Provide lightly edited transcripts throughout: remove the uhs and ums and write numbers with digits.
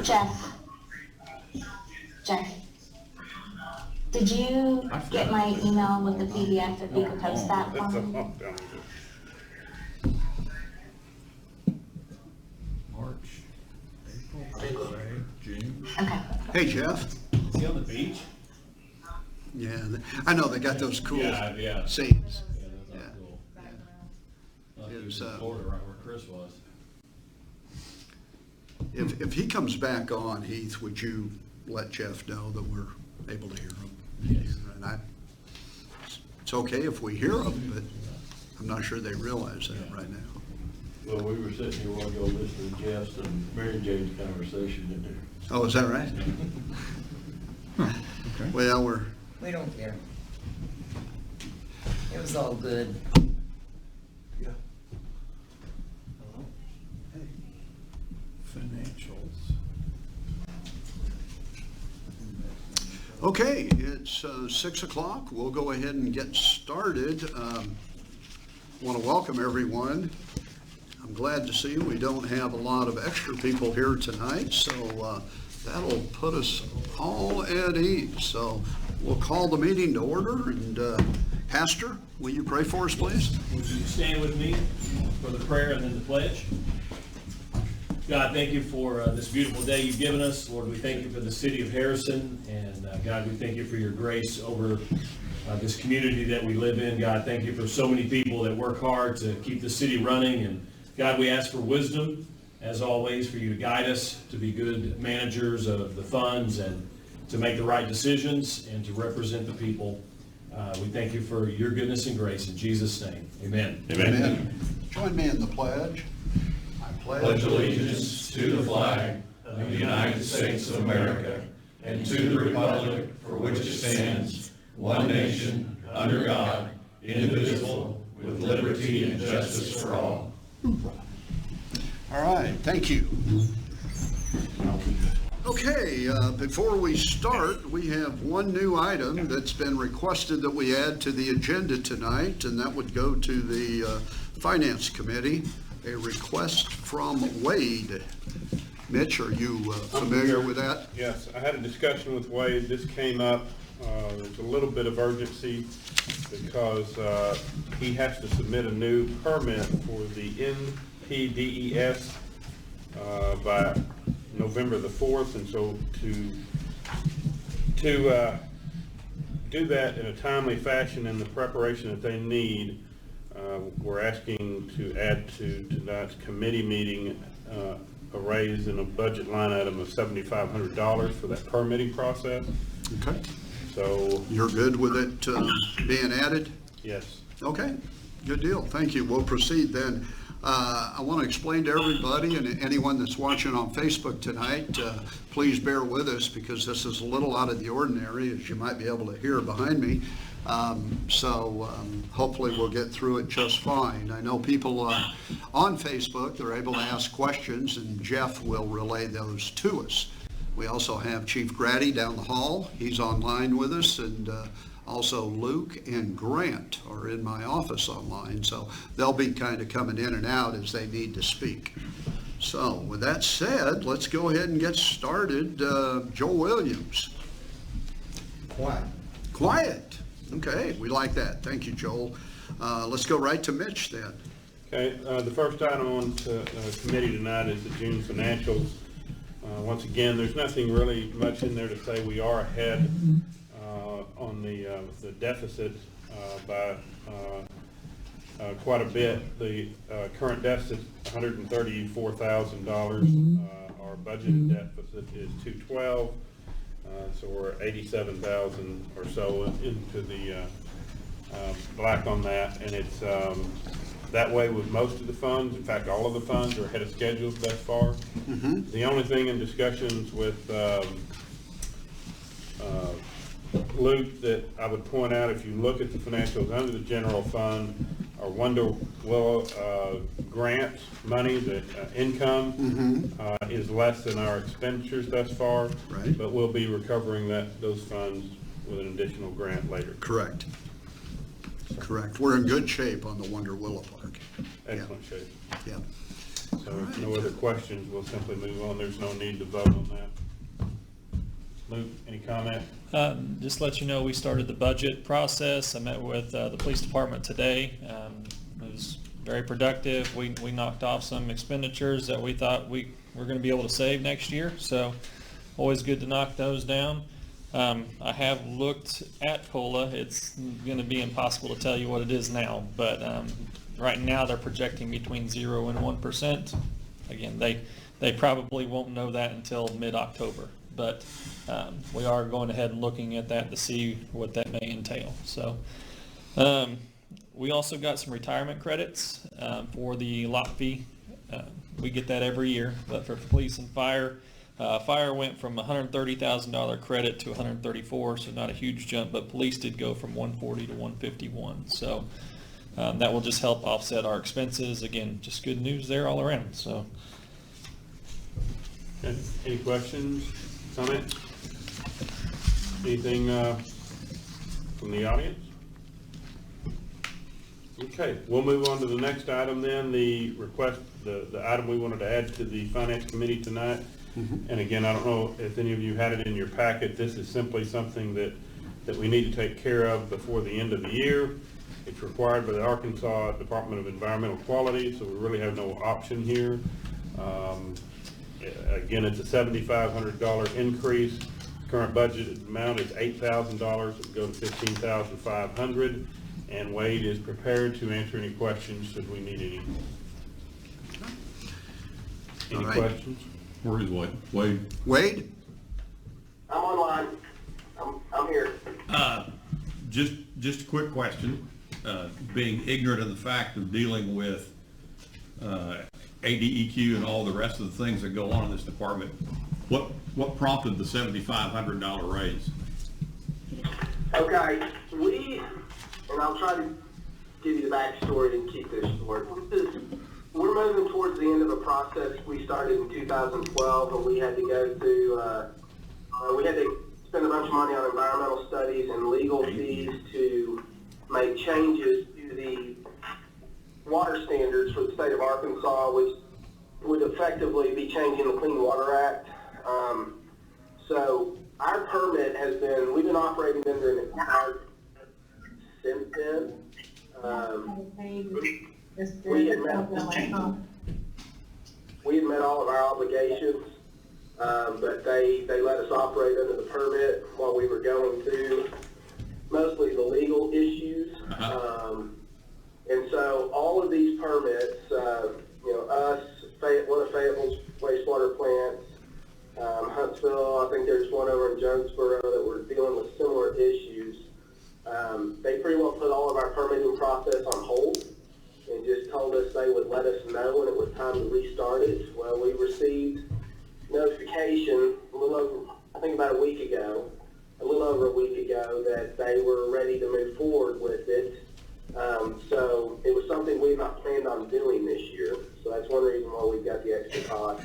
Jeff, did you get my email with the PDF if you could post that for me? March, April, May, June. Okay. Hey, Jeff. Is he on the beach? Yeah, I know they got those cool Yeah. scenes. Yeah, that's Yeah. cool. Like he It was was, in Florida, right where Chris was. If he comes back on, Heath, would you let Jeff know that we're able to hear him? Yes. And it's okay if we hear him, but I'm not sure they realize that right now. Well, we were sitting here while y'all listening to Jeff's and Mary Jane's conversation in there. Oh, is that right? Okay. Well, We don't care. It was all good. Yeah. Financials. okay, it's 6 o'clock. We'll go ahead and get started. Want to welcome everyone. I'm glad to see you. We don't have a lot of extra people here tonight, so that'll put us all at ease. So we'll call the meeting to order, and Pastor, will you pray for us, please? Would you stand with me for the prayer and then the pledge? God, thank you for this beautiful day you've given us. Lord, we thank you for the city of Harrison, and God, we thank you for your grace over this community that we live in. God, thank you for so many people that work hard to keep the city running, and God, we ask for wisdom, as always, for you to guide us to be good managers of the funds and to make the right decisions and to represent the people. We thank you for your goodness and grace. In Jesus' name, amen. Amen. Join me in the pledge. I Pledge allegiance to the flag of the United States of America and to the republic for which it stands, one nation, under God, indivisible, with liberty and justice for all. All right, thank you. Okay, before we start, we have one new item that's been requested that we add to the agenda tonight, and that would go to the Finance Committee, a request from Wade. Mitch, are you familiar with that? Yes, I had a discussion with Wade. This came up. There's a little bit of urgency because he has to submit a new permit for the NPDES by November the 4th, and so to do that in a timely fashion in the preparation that they need, we're asking to add to tonight's committee meeting a raise in a budget line item of $7,500 for that permitting process. Okay. So, You're good with it being added? yes. Okay, good deal. Thank you. We'll proceed then. I want to explain to everybody and anyone that's watching on Facebook tonight, please bear with us because this is a little out of the ordinary, as you might be able to hear behind me. So hopefully we'll get through it just fine. I know people on Facebook, they're able to ask questions, and Jeff will relay those to us. We also have Chief Grady down the hall. He's online with us, and also Luke and Grant are in my office online, so they'll be kind of coming in and out as they need to speak. So with that said, let's go ahead and get started. Joel Williams. Quiet. Okay, we like that. Thank you, Joel. Let's go right to Mitch then. Okay, the first item on the committee tonight is the June financials. Once again, there's nothing really much in there to say we are ahead on the deficit by quite a bit. The current deficit is $134,000. Our budgeted deficit is $212,000. So we're 87,000 or so into the black on that, and it's that way with most of the funds. In fact, all of the funds are ahead of schedule thus far. Mm-hmm. The only thing in discussions with Luke that I would point out, if you look at the financials under the general fund, our Wonder Willow grant money, the income is less than our expenditures thus far, Right. but we'll be recovering those funds with an additional grant later. Correct. Correct. We're in good shape on the Wonder Willow Park. Excellent shape. Yeah. So if no other questions, we'll simply move on. There's no need to vote on that. Luke, any comment? Just let you know, we started the budget process. I met with the police department today. It was very productive. We knocked off some expenditures that we thought we were going to be able to save next year. So always good to knock those down. I have looked at COLA. It's going to be impossible to tell you what it is now, but right now they're projecting between 0 and 1%. Again, they probably won't know that until mid-October, but we are going ahead and looking at that to see what that may entail. So we also got some retirement credits for the lot fee. We get that every year, but for police and fire, fire went from $130,000 credit to $134,000, so not a huge jump, but police did go from $140,000 to $151,000. So that will just help offset our expenses. Again, just good news there all around. So. Okay. Any questions, comments? Anything from the audience? Okay, we'll move on to the next item then, the request, the item we wanted to add to the Finance Committee tonight. And again, I don't know if any of you had it in your packet. This is simply something that we need to take care of before the end of the year. It's required by the Arkansas Department of Environmental Quality, so we really have no option here. Again, it's a $7,500 increase. Current budget amount is $8,000. It would go to $15,500. And Wade is prepared to answer any questions should we need any. Any All right. questions? Where is Wade? Wade? Wade? I'm online. I'm here. Just a quick question. Being ignorant of the fact of dealing with ADEQ and all the rest of the things that go on in this department, what prompted the $7,500 raise? Okay, and I'll try to give you the backstory and keep this short. We're moving towards the end of a process we started in 2012, and we had to go through, we had to spend a bunch of money on environmental studies and legal fees to make changes to the water standards for the state of Arkansas, which would effectively be changing the Clean Water Act. So our permit has been, we've been operating under an expired since then. We had met all of our obligations, but they let us operate under the permit while we were going through mostly the legal issues. And so all of these permits, us, one of Fayetteville's wastewater plants, Huntsville, I think there's one over in Jonesboro that we're dealing with similar issues. They pretty well put all of our permitting process on hold and just told us they would let us know when it was time to restart it. Well, we received notification a little over, I think about a week ago, a little over a week ago, that they were ready to move forward with it. So it was something we had not planned on doing this year. So that's one reason why we've got the extra cost.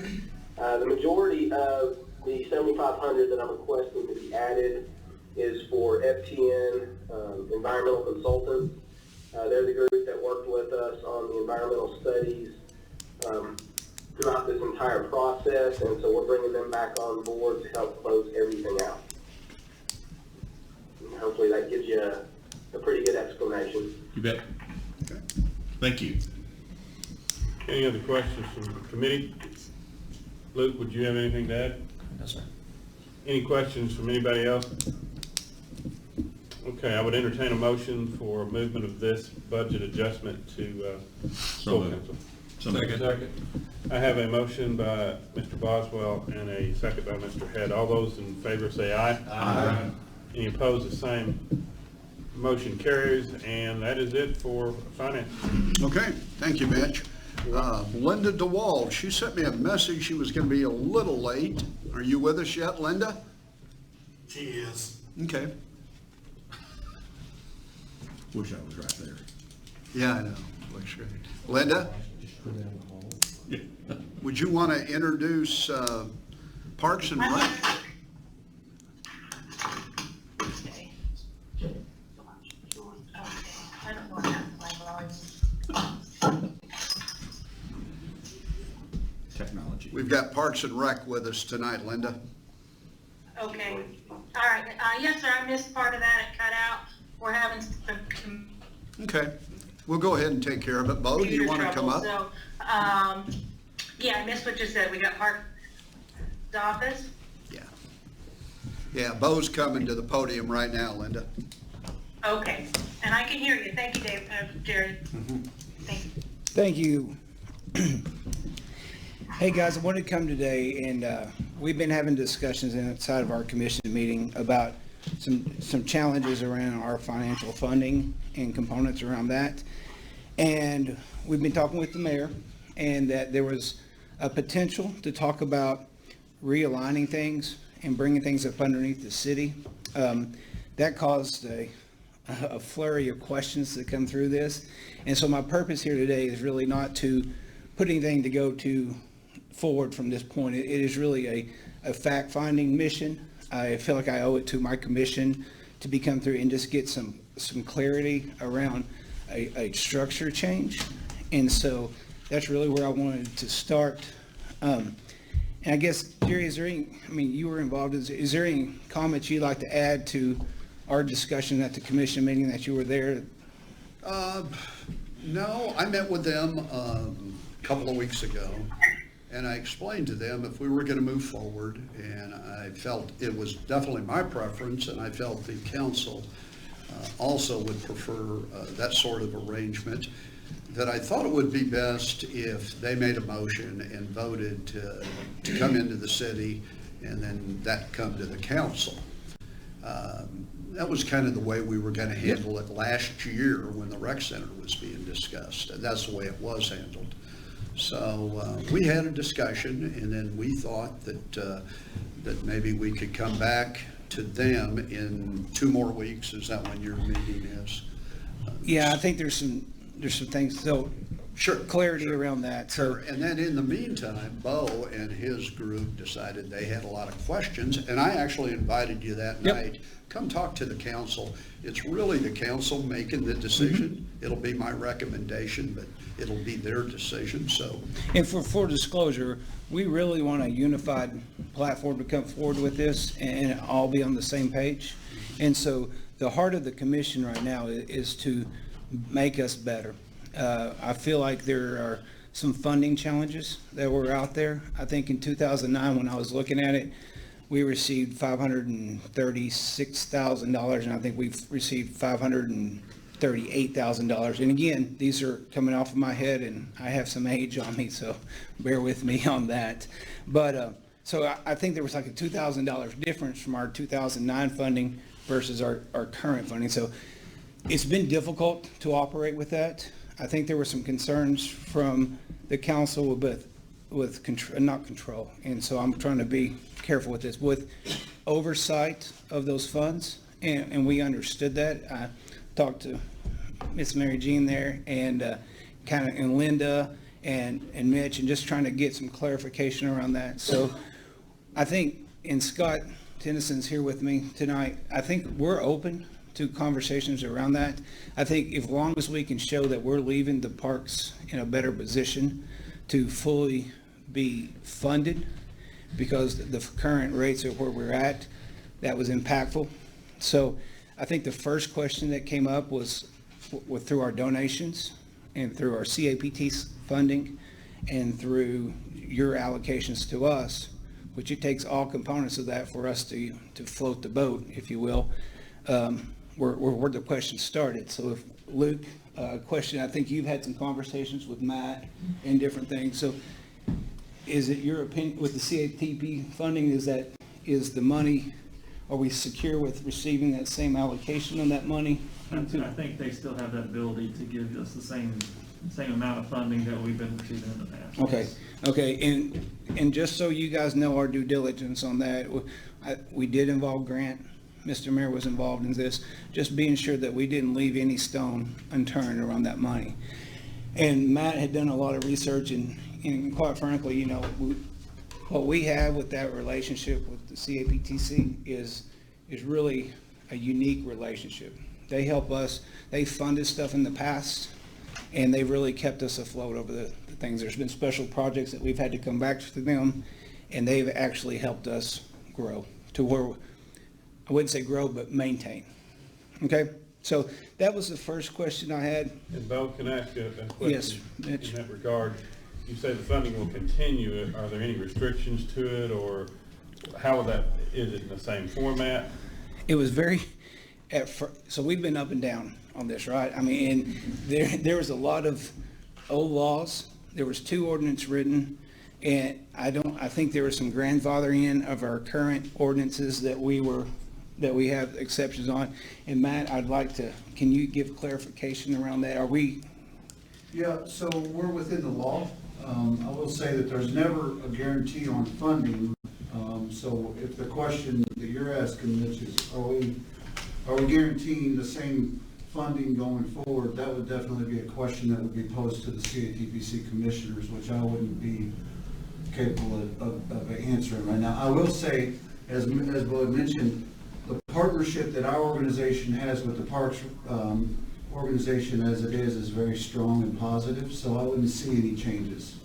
The majority of the $7,500 that I'm requesting to be added is for FTN Environmental Consultants. They're the group that worked with us on the environmental studies throughout this entire process, and so we're bringing them back on board to help close everything out. And hopefully that gives you a pretty good explanation. You bet. Okay. Thank you. Any other questions from the committee? Luke, would you have anything to add? No, sir. Any questions from anybody else? Okay, I would entertain a motion for movement of this budget adjustment to full moved. council. Second. I have a motion by Mr. Boswell and a second by Mr. Head. All those in favor say aye. Aye. Any opposed, the same. Motion carries, and that is it for finance. Okay, thank you, Mitch. Linda DeWald, she sent me a message. She was going to be a little late. Are you with us yet, Linda? She is. Okay. Wish I was right there. Yeah, I know. Looks great. Linda? Would you want to introduce Parks and Rec? got Parks and Rec with us tonight, Linda. Okay, all right, yes, sir, I missed part of that, it cut out, we're having some Okay, we'll go ahead and take care of it. Bo, do you computer want to come trouble, up? so, yeah, I missed what you said, we got Park's office? Yeah, Bo's coming to the podium right now, Linda. Okay, and I can hear you, thank you, Dave, Jerry. Thank you. Thank you. Hey, guys, I wanted to come today, and we've been having discussions inside of our commission meeting about some challenges around our financial funding and components around that. And we've been talking with the mayor, and that there was a potential to talk about realigning things and bringing things up underneath the city. That caused a flurry of questions that come through this. And so my purpose here today is really not to put anything to go to forward from this point. It is really a fact-finding mission. I feel like I owe it to my commission to be come through and just get some clarity around a structure change. And so that's really where I wanted to start. And I guess, Jerry, is there any, I mean, you were involved, is there any comments you'd like to add to our discussion at the commission meeting that you were there? No, I met with them a couple of weeks ago, and I explained to them if we were going to move forward, and I felt it was definitely my preference, and I felt the council also would prefer that sort of arrangement, that I thought it would be best if they made a motion and voted to come into the city, and then that come to the council. That was kind of the way we were going to handle it last year when the rec center was being discussed. And that's the way it was handled. So we had a discussion, and then we thought that maybe we could come back to them in 2 more weeks. Is that when your meeting is? Yeah, I think there's some things, so Sure. clarity around that. So, And then in the meantime, Bo and his group decided they had a lot of questions, and I actually invited you that Yep. night. Come talk to the council. It's really the council making the decision. It'll be my recommendation, but it'll be their decision, so. and for full disclosure, we really want a unified platform to come forward with this and all be on the same page. And so the heart of the commission right now is to make us better. I feel like there are some funding challenges that were out there. I think in 2009, when I was looking at it, we received $536,000, and I think we've received $538,000. And again, these are coming off of my head, and I have some age on me, so bear with me on that. But so I think there was like a $2,000 difference from our 2009 funding versus our current funding. So it's been difficult to operate with that. I think there were some concerns from the council with not control. And so I'm trying to be careful with this, with oversight of those funds. And we understood that. I talked to Miss Mary Jean there and and Linda and Mitch, and just trying to get some clarification around that. So I think, and Scott Tennyson's here with me tonight, I think we're open to conversations around that. I think as long as we can show that we're leaving the parks in a better position to fully be funded, because the current rates of where we're at, that was impactful. So I think the first question that came up was through our donations and through our CAPT funding and through your allocations to us, which it takes all components of that for us to float the boat, if you will. Where the question started. So if Luke, question, I think you've had some conversations with Matt and different things. So is it your opinion with the CATP funding, is the money, are we secure with receiving that same allocation on that money? I think they still have that ability to give us the same amount of funding that we've been receiving in the past. Okay, and just so you guys know our due diligence on that, we did involve Grant. Mr. Mayor was involved in this, just being sure that we didn't leave any stone unturned around that money. And Matt had done a lot of research, and quite frankly, what we have with that relationship with the CAPTC is really a unique relationship. They help us, they funded stuff in the past and they've really kept us afloat over the things. There's been special projects that we've had to come back to them, and they've actually helped us grow to where, I wouldn't say grow, but maintain. Okay, so that was the first question I had. And Bo, can I ask you a question? Yes, Mitch. In that regard, you say the funding will continue. Are there any restrictions to it, or how will that, is it in the same format? It was very, so we've been up and down on this, right? I mean, and there was a lot of old laws. There was 2 ordinances written, and I think there was some grandfathering in of our current ordinances that we have exceptions on. And Matt, can you give clarification around that? Are we? Yeah, so we're within the law. I will say that there's never a guarantee on funding. So if the question that you're asking, Mitch, is are we guaranteeing the same funding going forward? That would definitely be a question that would be posed to the CATPC commissioners, which I wouldn't be capable of answering right now. I will say, as Bo had mentioned, the partnership that our organization has with the Parks organization as it is very strong and positive, so I wouldn't see any changes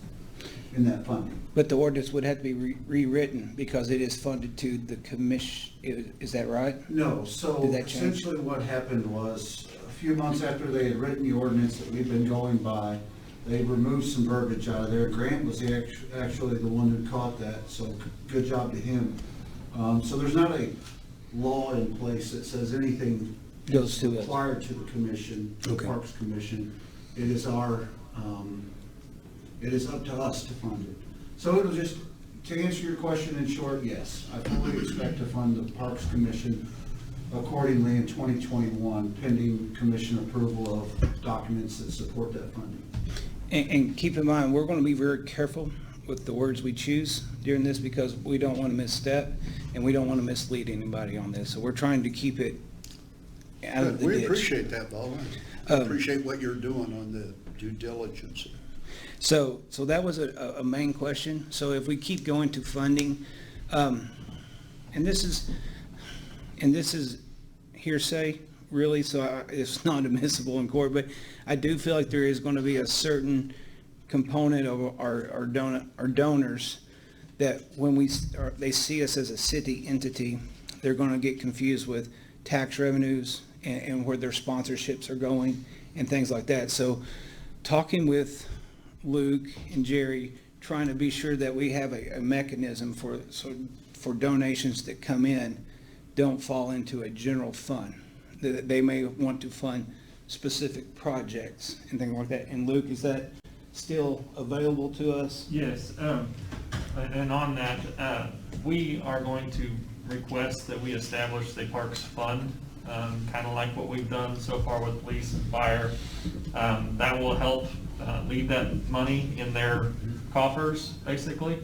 in that funding. But the ordinance would have to be rewritten because it is funded to the commission, is that right? No, so Did that change? essentially what happened was, a few months after they had written the ordinance that we've been going by, they removed some verbiage out of there. Grant was actually the one who caught that, so good job to him. So there's not a law in place that says anything Goes to us. required to the commission, the Okay. Parks Commission. It is our, it is up to us to fund it. So it'll just, to answer your question in short, yes, I fully expect to fund the Parks Commission accordingly in 2021, pending commission approval of documents that support that funding. And keep in mind, we're going to be very careful with the words we choose during this because we don't want to misstep and we don't want to mislead anybody on this. So we're trying to keep it out of the We ditch. appreciate that, Bo. I appreciate what you're doing on the due diligence. So that was a main question. So if we keep going to funding, and this is hearsay, really, so it's not admissible in court, but I do feel like there is going to be a certain component of our donors that when they see us as a city entity, they're going to get confused with tax revenues and where their sponsorships are going and things like that. So talking with Luke and Jerry, trying to be sure that we have a mechanism for donations that come in don't fall into a general fund. They may want to fund specific projects and things like that. And Luke, is that still available to us? Yes, and on that, we are going to request that we establish the Parks Fund, kind of like what we've done so far with police and fire. That will help leave that money in their coffers, basically.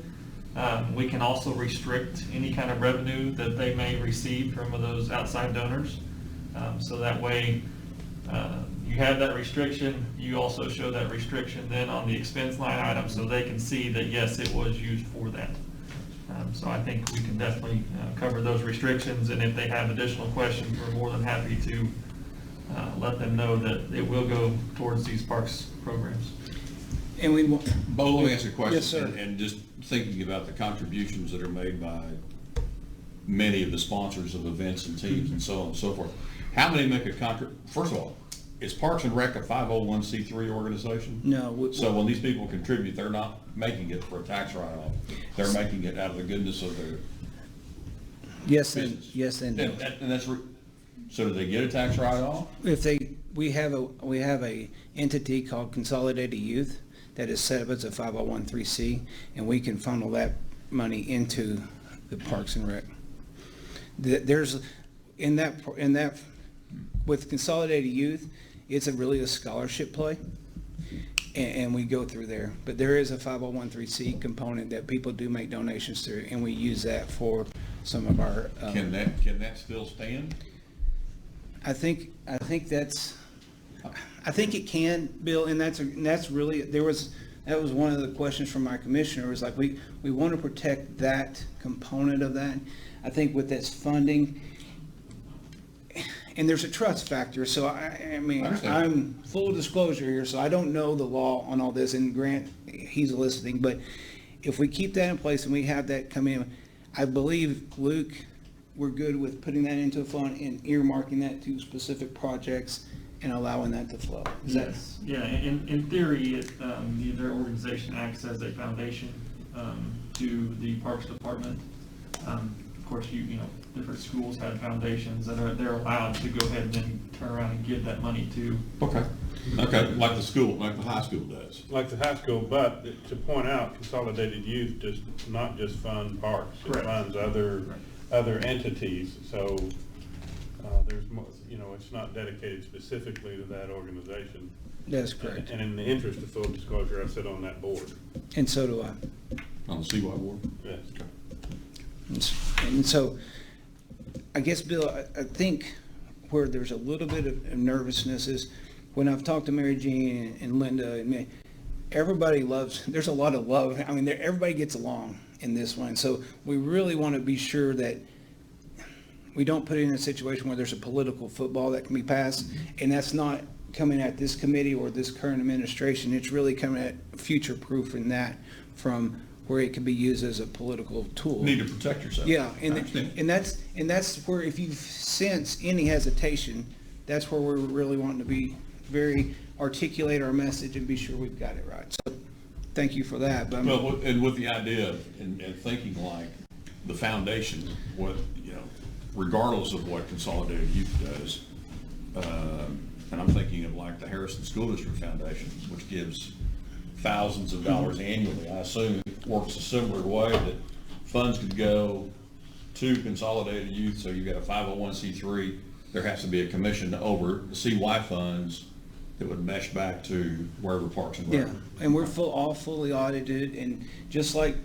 We can also restrict any kind of revenue that they may receive from those outside donors. So that way, you have that restriction, you also show that restriction then on the expense line item so they can see that, yes, it was used for that. So I think we can definitely cover those restrictions, and if they have additional questions, we're more than happy to let them know that it will go towards these parks programs. And we want. Bo, let me ask you a question. Yes, sir. And just thinking about the contributions that are made by many of the sponsors of events and teams and so on and so forth. How many make a first of all, is Parks and Rec a 501c3 organization? No. So when these people contribute, they're not making it for a tax write-off. They're making it out of the goodness of their Yes, business. and no. And that's, so do they get a tax write-off? If we have a entity called Consolidated Youth that is set up as a 501(c), and we can funnel that money into the Parks and Rec. There's in that with Consolidated Youth, it's really a scholarship play, and we go through there. But there is a 501(c) component that people do make donations through, and we use that for some of our. Can that still stand? I think it can, Bill, and that's really, that was one of the questions from my commissioner, was like, we want to protect that component of that. I think with this funding, and there's a trust factor, so I mean, I understand. I'm full disclosure here, so I don't know the law on all this, and Grant, he's listening, but if we keep that in place and we have that come in, I believe, Luke, we're good with putting that into a fund and earmarking that to specific projects and allowing that to flow. Is that- Yes, yeah, in theory, their organization acts as a foundation to the Parks Department. Of course, you know, different schools have foundations that they're allowed to go ahead and then turn around and give that money to. Okay, like the school, like the high school does. Like the high school, but to point out, Consolidated Youth does not just fund parks. It Correct. funds other entities, so there's more, you know, it's not dedicated specifically to that organization. That's correct. And in the interest of full disclosure, I sit on that board. And so do I. On the CY board? Yes. And so, I guess, Bill, I think where there's a little bit of nervousness is when I've talked to Mary Jean and Linda, and me, everybody loves, there's a lot of love. I mean, everybody gets along in this one. So we really want to be sure that we don't put it in a situation where there's a political football that can be passed, and that's not coming at this committee or this current administration. It's really coming at future-proofing that from where it can be used as a political tool. Need to protect yourself. Yeah, I understand. and that's where, if you sense any hesitation, that's where we're really wanting to be very articulate our message and be sure we've got it right. So, thank you for that. But Well, and with the idea of, and thinking like the foundation, what, you know, regardless of what Consolidated Youth does, and I'm thinking of like the Harrison School District Foundation, which gives thousands of dollars annually. I assume it works a similar way, that funds could go to Consolidated Youth, so you've got a 501c3, there has to be a commission over the CY funds that would mesh back to wherever Parks and Rec. yeah, and we're all fully audited, and just like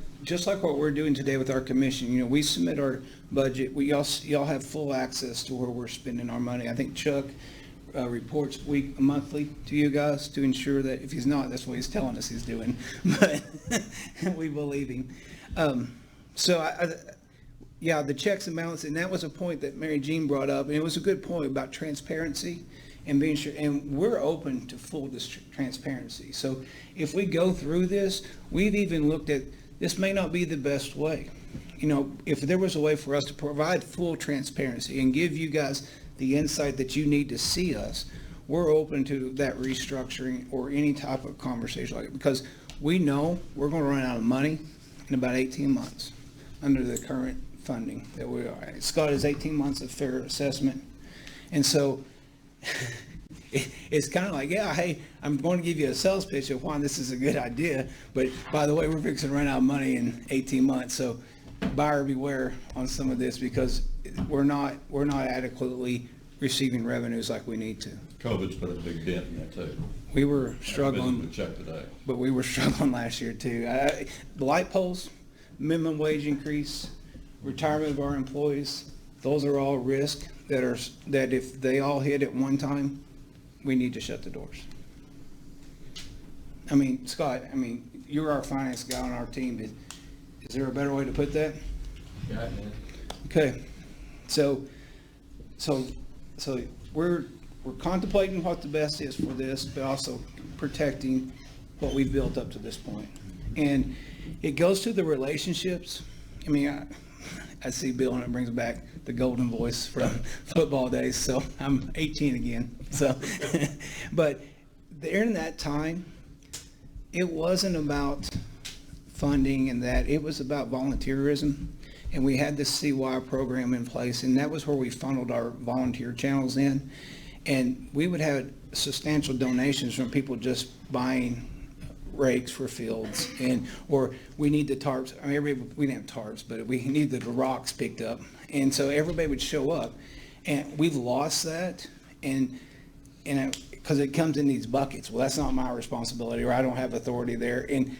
what we're doing today with our commission, you know, we submit our budget. Y'all have full access to where we're spending our money. I think Chuck reports monthly to you guys to ensure that if he's not, that's what he's telling us he's doing, but we believe him. Yeah, the checks and balances, and that was a point that Mary Jean brought up, and it was a good point about transparency and being sure, and we're open to full transparency. So if we go through this, we've even looked at, this may not be the best way. You know, if there was a way for us to provide full transparency and give you guys the insight that you need to see us, we're open to that restructuring or any type of conversation like it, because we know we're going to run out of money in about 18 months under the current funding that we are. Scott is 18 months of fair assessment. And so it's kind of like, yeah, hey, I'm going to give you a sales pitch of why this is a good idea, but by the way, we're fixing to run out of money in 18 months. So buyer beware on some of this, because we're not adequately receiving revenues like we need to. COVID's put a big dent in that too. We were struggling. I visited the check today. But we were struggling last year too. The light poles, minimum wage increase, retirement of our employees, those are all risks that if they all hit at one time, we need to shut the doors. I mean, Scott, you're our finance guy on our team. Is there a better way to put that? Yeah, man. Okay, so we're contemplating what the best is for this, but also protecting what we've built up to this point. And it goes to the relationships. I mean, I see Bill, and it brings back the golden voice from football days, so I'm 18 again. So, but during that time, it wasn't about funding and that, it was about volunteerism. And we had this CY program in place, and that was where we funneled our volunteer channels in. And we would have substantial donations from people just buying rakes for fields, or we need the tarps. I mean, we didn't have tarps, but we needed the rocks picked up. And so everybody would show up, and we've lost that. And because it comes in these buckets. Well, that's not my responsibility, or I don't have authority there. And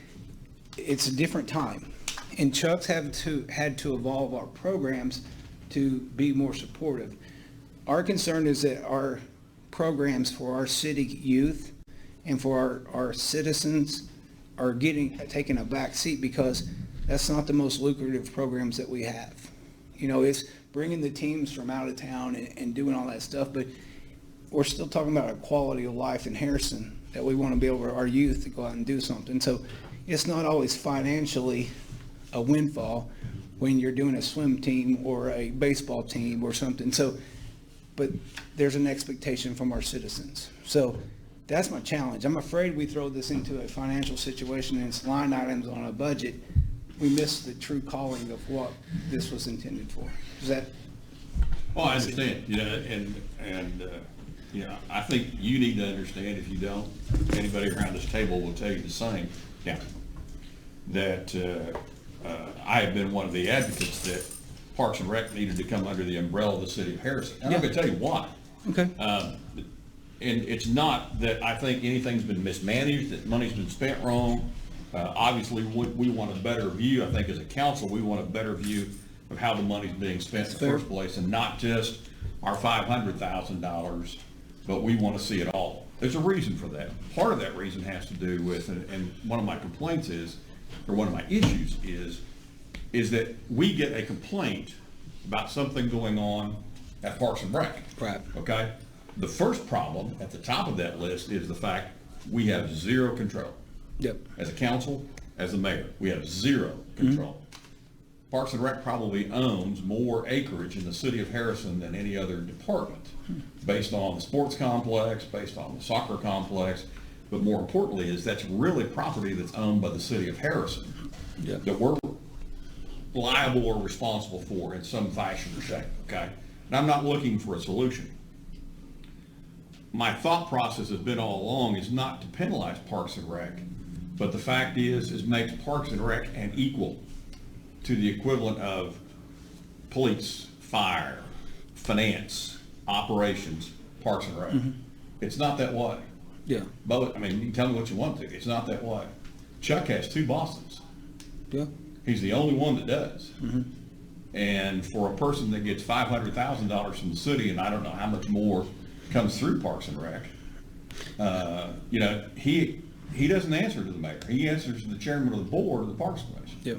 it's a different time. And Chuck's had to evolve our programs to be more supportive. Our concern is that our programs for our city youth and for our citizens are taking a back seat, because that's not the most lucrative programs that we have. It's bringing the teams from out of town and doing all that stuff, but we're still talking about a quality of life in Harrison that we want to be able for our youth to go out and do something. So it's not always financially a windfall when you're doing a swim team or a baseball team or something. So, but there's an expectation from our citizens. So that's my challenge. I'm afraid we throw this into a financial situation and it's line items on a budget. We miss the true calling of what this was intended for. Is that? Well, I understand, I think you need to understand, if you don't, anybody around this table will tell you the same, that I have been one of the advocates that Parks and Rec needed to come under the umbrella of the city of Harrison. And I'm going to tell you why. Okay. And it's not that I think anything's been mismanaged, that money's been spent wrong. Obviously, we want a better view. I think as a council, we want a better view of how the money's being spent in the first place, and not just our $500,000, but we want to see it all. There's a reason for that. Part of that reason has to do with, and one of my complaints is, or one of my issues is that we get a complaint about something going on at Parks and Rec. Right. Okay? The first problem at the top of that list is the fact we have zero control. Yep. As a council, as the mayor, we have zero control. Parks and Rec probably owns more acreage in the city of Harrison than any other department, based on the sports complex, based on the soccer complex, but more importantly is that's really property that's owned by the city of Harrison, that we're liable or responsible for in some fashion or shape, okay? And I'm not looking for a solution. My thought process has been all along is not to penalize Parks and Rec, but the fact is makes Parks and Rec an equal to the equivalent of police, fire, finance, operations, Parks and Rec. It's not that way. Yeah. But, I mean, you can tell me what you want to. It's not that way. Chuck has 2 Bostons. Yeah. He's the only one that does. And for a person that gets $500,000 from the city, and I don't know how much more comes through Parks and Rec, he doesn't answer to the mayor. He answers to the chairman of the board of the Parks Commission. Yeah.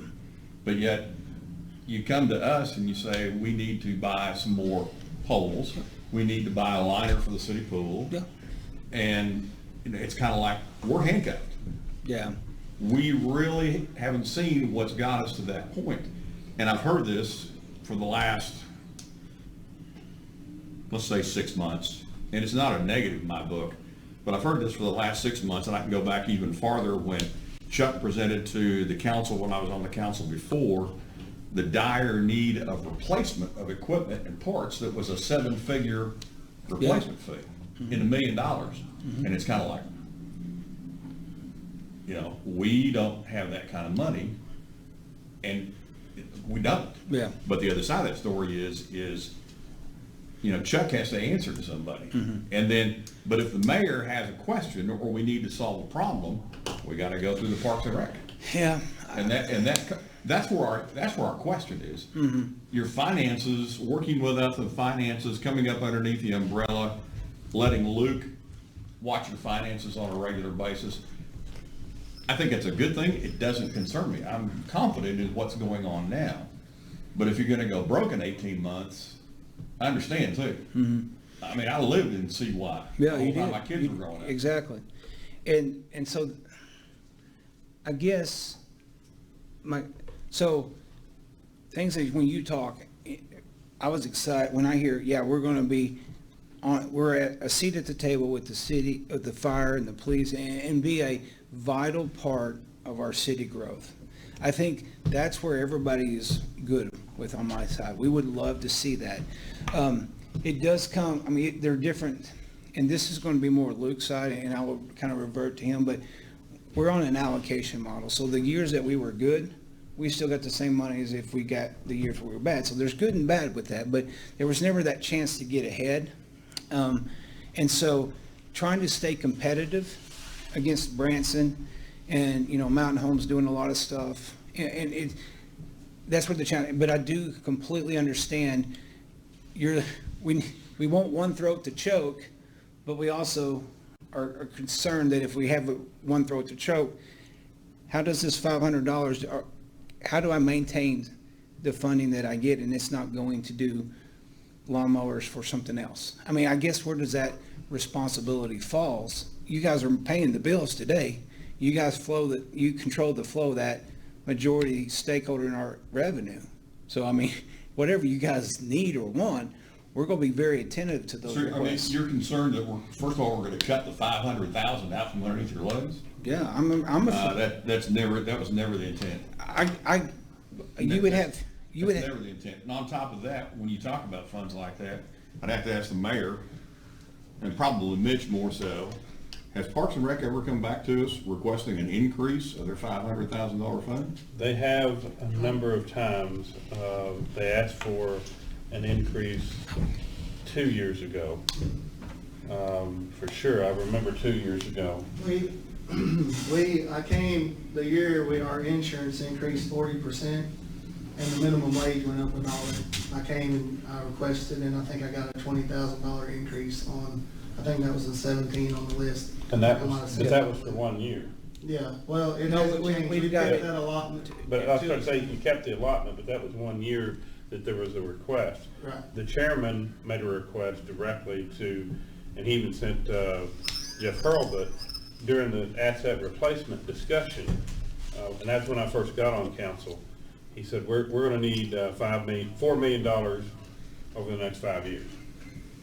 But yet, you come to us and you say, we need to buy some more poles. We need to buy a liner for the city pool. Yeah. And it's kind of like, we're handcuffed. Yeah. We really haven't seen what's got us to that point. And I've heard this for the last, let's say 6 months. And it's not a negative in my book, but I've heard this for the last 6 months, and I can go back even farther when Chuck presented to the council when I was on the council before the dire need of replacement of equipment and parts that was a 7-figure replacement fee in $1 million. And it's kind of like, we don't have that kind of money, and we don't. Yeah. But the other side of that story is Chuck has to answer to somebody. And then, but if the mayor has a question or we need to solve a problem, we got to go through the Parks and Rec. Yeah. And that's where our question is. Your finances, working with us, the finances coming up underneath the umbrella, letting Luke watch your finances on a regular basis. I think that's a good thing. It doesn't concern me. I'm confident in what's going on now. But if you're going to go broke in 18 months, I understand too. I mean, I lived in CY. Yeah, the whole you time did. my kids were growing up. Exactly. And so I guess things that when you talk, I was excited when I hear, we're going to be we're at a seat at the table with the city, of the fire and the police, and be a vital part of our city growth. I think that's where everybody is good with on my side. We would love to see that. It does come, they're different, and this is going to be more Luke's side, and I will kind of revert to him, but we're on an allocation model. So the years that we were good, we still got the same money as if we got the years where we were bad. So there's good and bad with that, but there was never that chance to get ahead. And so trying to stay competitive against Branson and, Mountain Home's doing a lot of stuff. And that's where the challenge, but I do completely understand we want one throat to choke, but we also are concerned that if we have one throat to choke, how does this $500, how do I maintain the funding that I get, and it's not going to do lawnmowers for something else. I mean, I guess where does that responsibility falls? You guys are paying the bills today. You guys you control the flow of that majority stakeholder in our revenue. So, I mean, whatever you guys need or want, we're gonna be very attentive to those So, I mean, requests. you're concerned that first of all, we're gonna cut the 500,000 out from underneath your legs? Yeah, That was never the intent. you would have, That's never the intent. And on top of that, when you talk about funds like that, I'd have to ask the mayor, and probably Mitch more so, has Parks and Rec ever come back to us requesting an increase of their $500,000 fund? They have a number of times. They asked for an increase 2 years ago. For sure, I remember 2 years ago. I came the year our insurance increased 40% and the minimum wage went up $1. I came and I requested, and I think I got a $20,000 increase on, I think that was the 17 on the list. And that was for 1 year. Yeah, well, it No, hasn't we changed. kept We kept that allotment. But I was trying to say, you kept the allotment, but that was 1 year that there was a request. Right. The chairman made a request directly to, and he even sent Jeff Hurlbut during the asset replacement discussion, and that's when I first got on council. He said, we're going to need $4 million over the next 5 years.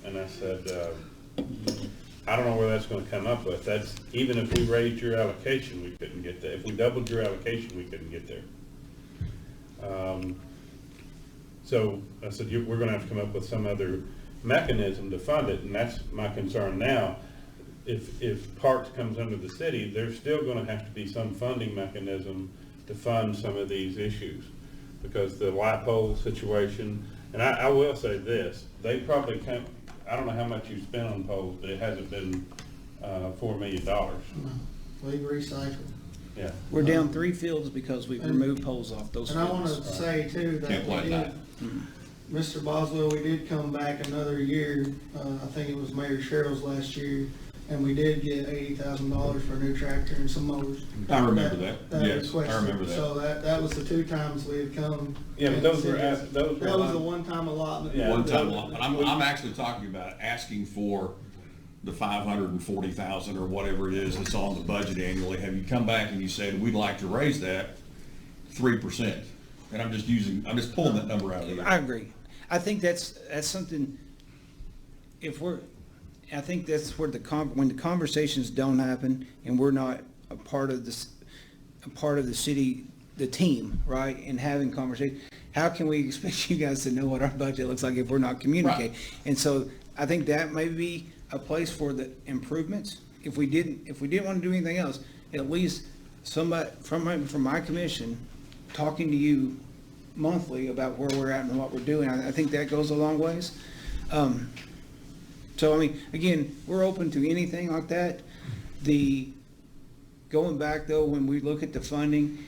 And I said, I don't know where that's going to come up with. That's, even if we raised your allocation, we couldn't get there. If we doubled your allocation, we couldn't get there. So I said, we're going to have to come up with some other mechanism to fund it, and that's my concern now. If Parks comes under the city, there's still going to have to be some funding mechanism to fund some of these issues, because the light pole situation, and I will say this, they probably can't, I don't know how much you spent on poles, but it hasn't been $4 million. No, we've recycled. Yeah. we're down 3 fields because we've removed poles off those And fields. I want to say too, that Can't we play did, that. Mr. Boswell, we did come back another year, I think it was Mayor Sherrill's last year, and we did get $80,000 for a new tractor and some mowers. I remember that. Yes, I requested. remember that. So that was the 2 times we had come. Yeah, but and those said were yes. asked- those were That was like- a one-time allotment. Yeah. One time lot, but I'm actually talking about asking for the 540,000 or whatever it is that's on the budget annually. Have you come back and you said, we'd like to raise that 3%? And I'm just pulling that number out of the air. I agree. I think that's something, I think that's where when the conversations don't happen and we're not a part of the city, the team, right, and having conversations, how can we expect you guys to know what our budget looks like if we're not communicating? Right. And so I think that may be a place for the improvements. If we didn't want to do anything else, at least somebody from my commission talking to you monthly about where we're at and what we're doing. I think that goes a long ways. So, I mean, again, we're open to anything like that. Going back though, when we look at the funding,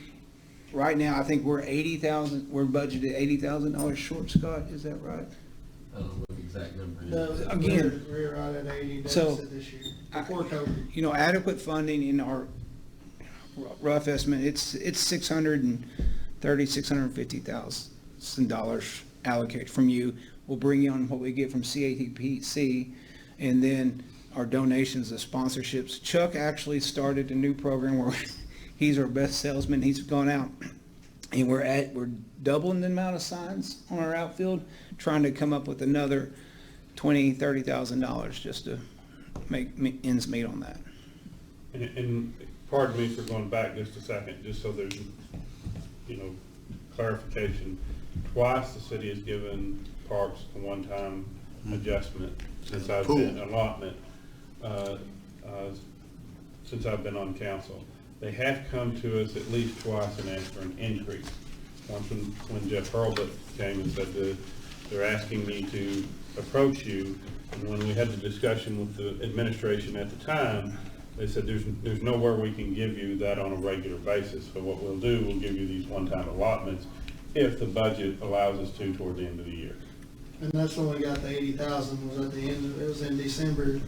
right now, I think we're budgeted $80,000 short, Scott, is that right? I don't know what the exact number is. Again, We're right at 80 so, deficit this year, before COVID. Adequate funding in our rough estimate, it's $650,000 allocated from you. We'll bring you on what we get from CATPC, and then our donations, the sponsorships. Chuck actually started a new program where he's our best salesman. He's gone out, and we're doubling the amount of signs on our outfield, trying to come up with another $20,000-$30,000 just to make ends meet on that. And pardon me for going back just a second, just so there's, clarification. Twice the city has given Parks a one-time adjustment since I've been allotment, since I've been on council. They have come to us at least twice and asked for an increase. Once when Jeff Hurlbut came and said they're asking me to approach you, and when we had the discussion with the administration at the time, they said there's nowhere we can give you that on a regular basis. So what we'll do, we'll give you these one-time allotments if the budget allows us to toward the end of the year. And that's when we got the 80,000, was at the end, it was in December,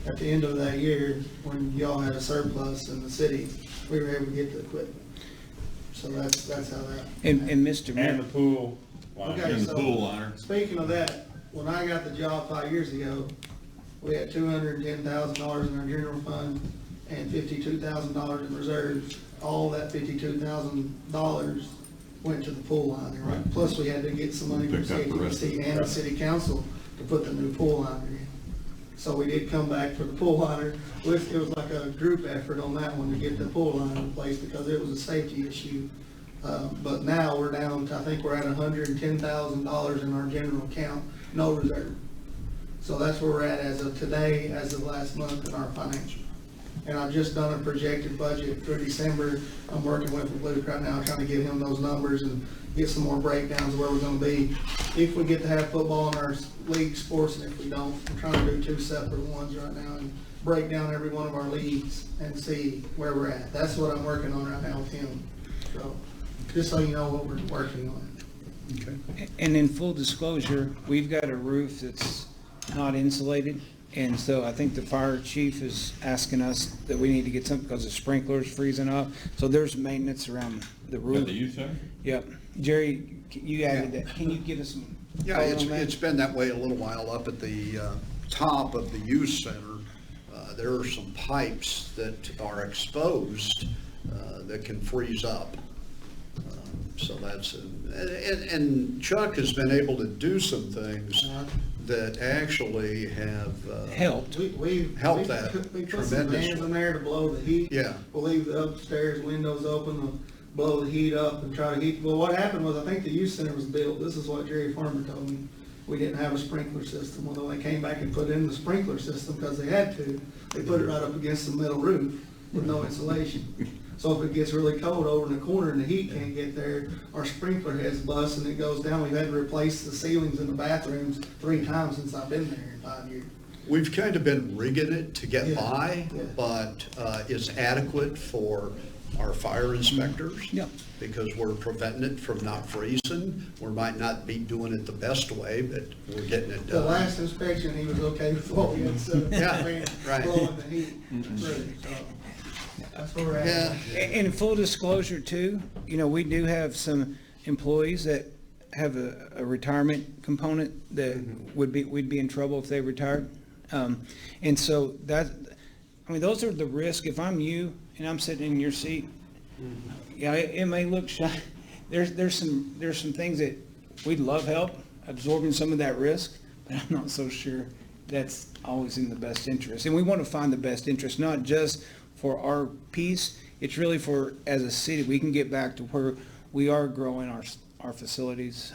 at the end of that year, when y'all had a surplus in the city, we were able to get the equipment. So that's how that. And Mr. Mayor. And the pool Okay, In the so, pool liner. speaking of that, when I got the job 5 years ago, we had $210,000 in our general fund and $52,000 in reserves. All that $52,000 went to the pool liner, right? Plus, we had to get some money from Picked up the rest. CATC and the city council to put the new pool liner in. So we did come back for the pool liner. It was like a group effort on that one to get the pool liner in place because it was a safety issue. But now we're down to, I think we're at $110,000 in our general account, no reserve. So that's where we're at as of today, as of last month in our financial. And I've just done a projected budget for December. I'm working with Luke right now, trying to give him those numbers and get some more breakdowns of where we're gonna be. If we get to have football in our league sports, and if we don't, I'm trying to do 2 separate ones right now and break down every one of our leagues and see where we're at. That's what I'm working on right now with him. So, just so you know what we're working on. Okay. And in full disclosure, we've got a roof that's not insulated. And so I think the fire chief is asking us that we need to get something because the sprinkler's freezing up. So there's maintenance around the roof. Got the youth center? Yep. Jerry, you added that. Can you give us some? Yeah, color on that? it's been that way a little while. Up at the top of the youth center, there are some pipes that are exposed that can freeze up. So that's, and Chuck has been able to do some things that actually have helped. Helped that We put some fans tremendously. in there to blow the heat. Yeah. We'll leave the upstairs windows open, to blow the heat up and try to heat. Well, what happened was, I think the youth center was built, this is what Jerry Farmer told me. We didn't have a sprinkler system. Well, they came back and put in the sprinkler system because they had to. They put it right up against the metal roof with no insulation. So if it gets really cold over in the corner and the heat can't get there, our sprinkler heads bust and it goes down. We've had to replace the ceilings in the bathrooms 3 times since I've been there in 5 years. We've kind of been rigging it to get Yeah, by, yeah. but it's adequate for our fire inspectors. Yeah. Because we're preventing it from not freezing. We might not be doing it the best way, but we're getting it The done. last inspection, he was okay with what we had set up. Yeah, Man, right. Blowing the heat. So, that's where we're at. Yeah. In full disclosure too, you know, we do have some employees that have a retirement component that we'd be in trouble if they retired. And so that, I mean, those are the risk. If I'm you and I'm sitting in your seat, yeah, it may look shy. There's some things that we'd love help absorbing some of that risk, but I'm not so sure that's always in the best interest. And we want to find the best interest, not just for our piece. It's really for, as a city, we can get back to where we are growing our facilities.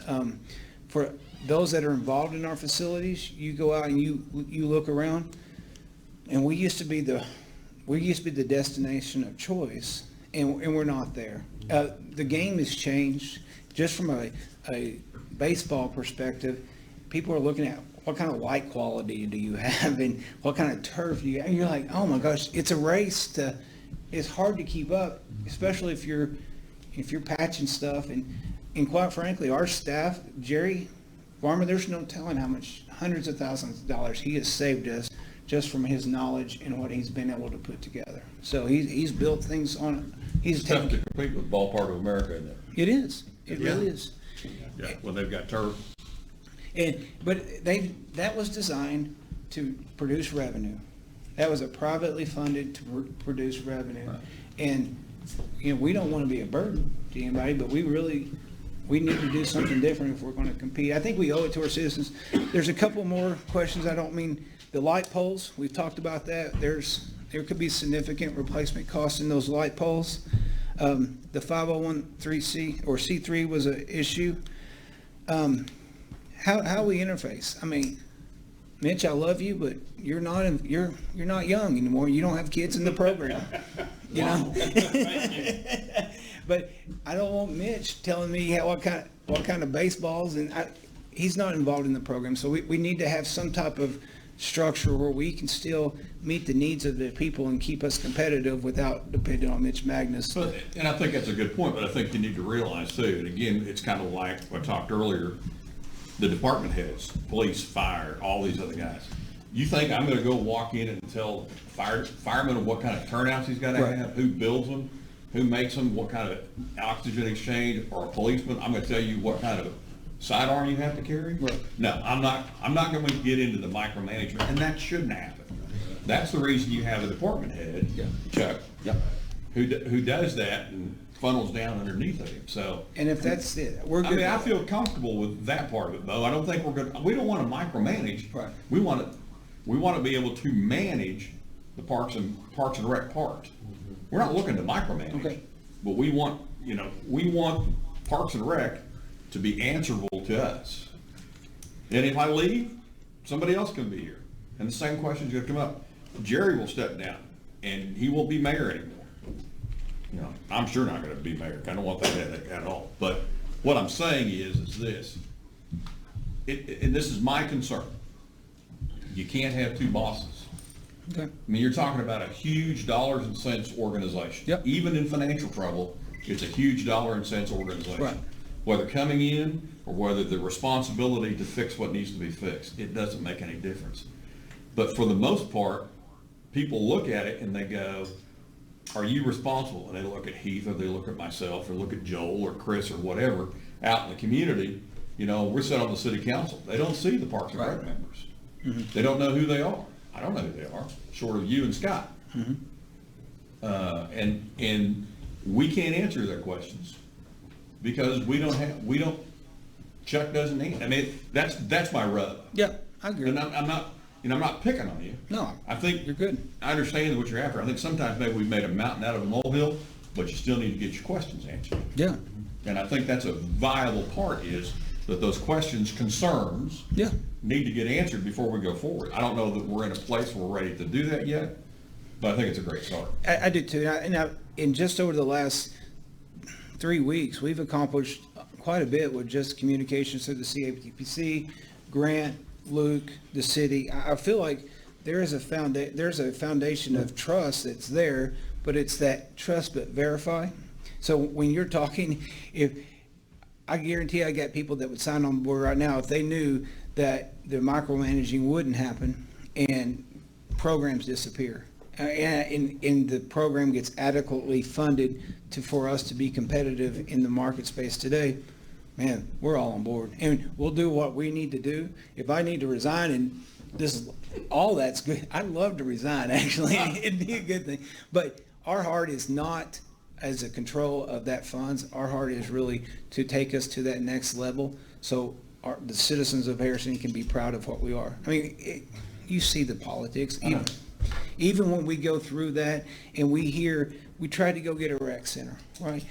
For those that are involved in our facilities, you go out and you look around, and we used to be the destination of choice, and we're not there. The game has changed. Just from a baseball perspective, people are looking at what kind of light quality do you have and what kind of turf do you have. And you're like, oh my gosh, it's a race it's hard to keep up, especially if you're patching stuff. And quite frankly, our staff, Jerry Farmer, there's no telling how much, hundreds of thousands of dollars he has saved us just from his knowledge and what he's been able to put together. So he's built things on, he's It's tough taken, to compete with ballpark of America, isn't it? it is, it really is. Yeah, well, they've got turf. But that was designed to produce revenue. That was a privately funded to produce revenue. Right. And, you know, we don't want to be a burden to anybody, but we need to do something different if we're going to compete. I think we owe it to our citizens. There's a couple more questions. I don't mean the light poles. We've talked about that. There could be significant replacement costs in those light poles. The 501(c) or C3 was an issue. How we interface. I mean, Mitch, I love you, but you're not young anymore. You don't have kids in the program. You know. But I don't want Mitch telling me what kind of baseballs, and he's not involved in the program. So we need to have some type of structure where we can still meet the needs of the people and keep us competitive without depending on Mitch Magnus. And I think that's a good point, but I think you need to realize too, and again, it's kind of like I talked earlier, the department heads, police, fire, all these other guys. You think I'm gonna go walk in and tell firemen what kind of turnouts he's gotta Right. have, who builds them, who makes them, what kind of oxygen exchange, or a policeman, I'm gonna tell you what kind of sidearm you have to carry? Right. No, I'm not going to get into the micromanagement, and that shouldn't happen. That's the reason you have a department head, Chuck, who does that and funnels down underneath of him, so. And if that's it, we're good. I mean, I feel comfortable with that part of it, Bo. I don't think we don't want to micromanage. Right. We want to be able to manage the Parks and Rec part. We're not looking to micromanage. Okay. But we want Parks and Rec to be answerable to us. And if I leave, somebody else can be here. And the same question's gonna come up. Jerry will step down and he won't be mayor anymore. You know, I'm sure not gonna be mayor. I don't want that at all. But what I'm saying is this. And this is my concern. You can't have two bosses. Okay. I mean, you're talking about a huge dollars and cents organization. Yep. Even in financial trouble, it's a huge dollar and cents organization. Right. Whether coming in or whether the responsibility to fix what needs to be fixed, it doesn't make any difference. But for the most part, people look at it and they go, are you responsible? And they look at Heath, or they look at myself, or look at Joel or Chris or whatever out in the community. You know, we're sitting on the city council. They don't see the Parks and Rec members. Mm-hmm. They don't know who they are. I don't know who they are, short of you and Scott. Mm-hmm. And we can't answer their questions because Chuck doesn't need, I mean, that's my rub. Yeah, I agree. And I'm not picking on you. No, I think you're good. I understand what you're after. I think sometimes maybe we've made a mountain out of a molehill, but you still need to get your questions answered. Yeah. And I think that's a viable part, is that those questions, concerns, need to get answered before we go forward. I don't know that we're in a place where we're ready to do that yet, but I think it's a great start. I do too. And just over the last 3 weeks, we've accomplished quite a bit with just communications through the CAPC, Grant, Luke, the city. I feel like there's a foundation of trust that's there, but it's that trust but verify. So when you're talking, if I guarantee I got people that would sign on board right now if they knew that the micromanaging wouldn't happen and programs disappear. And the program gets adequately funded for us to be competitive in the market space today, man, we're all on board. And we'll do what we need to do. If I need to resign, and all that's good, I'd love to resign, actually. It'd be a good thing. But our heart is not as a control of that funds. Our heart is really to take us to that next level so the citizens of Harrison can be proud of what we are. I mean, you see the politics. Even when we go through that and we try to go get a rec center, right?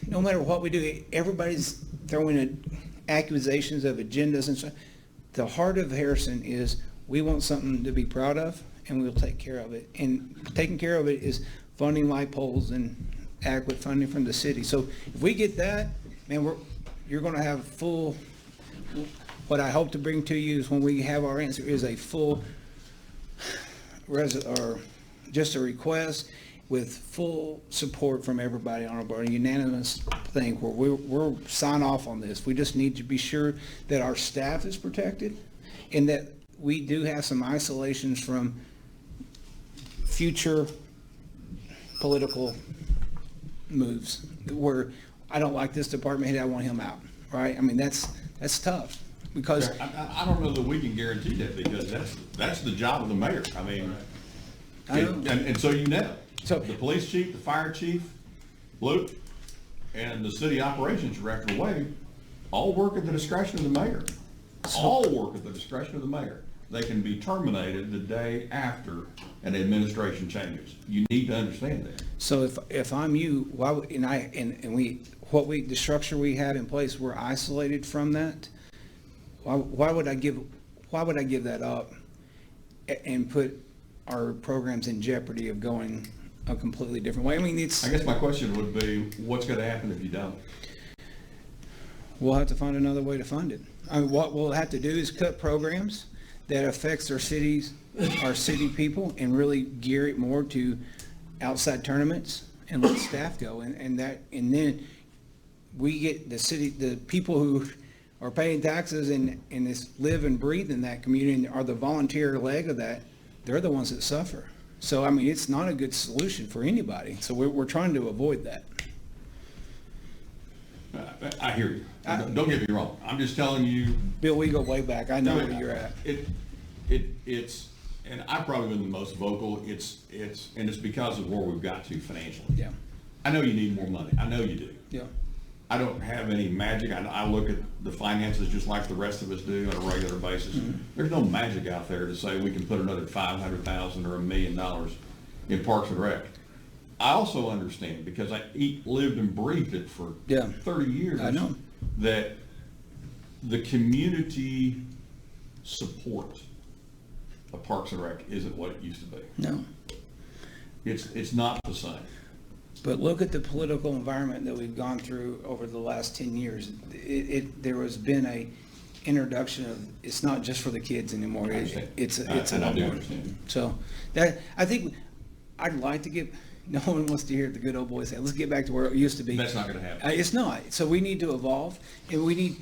No matter what we do, everybody's throwing accusations of agendas and stuff. The heart of Harrison is we want something to be proud of, and we'll take care of it. And taking care of it is funding light poles and adequate funding from the city. So if we get that, man, you're going to have full. What I hope to bring to you is when we have our answer is a full or just a request with full support from everybody on our board, a unanimous thing where we're sign off on this. We just need to be sure that our staff is protected and that we do have some isolations from future political moves where I don't like this department head, I want him out, right? I mean, that's tough because I don't know that we can guarantee that, because that's the job of the mayor. I mean, and so So the police chief, the fire chief, Luke, and the city operations director, Wade, all work at the discretion of the mayor. All work at the discretion of the mayor. They can be terminated the day after an administration changes. You need to understand that. So if I'm you, why would, the structure we have in place, we're isolated from that. Why would I give that up and put our programs in jeopardy of going a completely different way? I mean, I guess my question would be, what's going to happen if you don't? We'll have to find another way to fund it. I mean, what we'll have to do is cut programs that affects our city people, and really gear it more to outside tournaments and let staff go. And then we get the people who are paying taxes and live and breathe in that community and are the volunteer leg of that. They're the ones that suffer. So, I mean, it's not a good solution for anybody. So we're trying to avoid that. I hear you. Don't get me wrong. I'm just telling you. Bill, we go way back. I know where you're at. It's, and I've probably been the most vocal. It's because of where we've got to financially. Yeah. I know you need more money. I know you do. Yeah. I don't have any magic. I look at the finances just like the rest of us do on a regular basis. Mm-hmm. There's no magic out there to say we can put another $500,000 or $1 million in Parks and Rec. I also understand, because I lived and breathed it for 30 years. I know. That the community support of Parks and Rec isn't what it used to be. No. It's not the same. But look at the political environment that we've gone through over the last 10 years. There has been a introduction of, it's not just for the kids anymore. It's a lot more. So that, I think, I'd like to get, no one wants to hear the good old boys say, let's get back to where it used to be. That's not going to happen. It's not. So we need to evolve, and we need,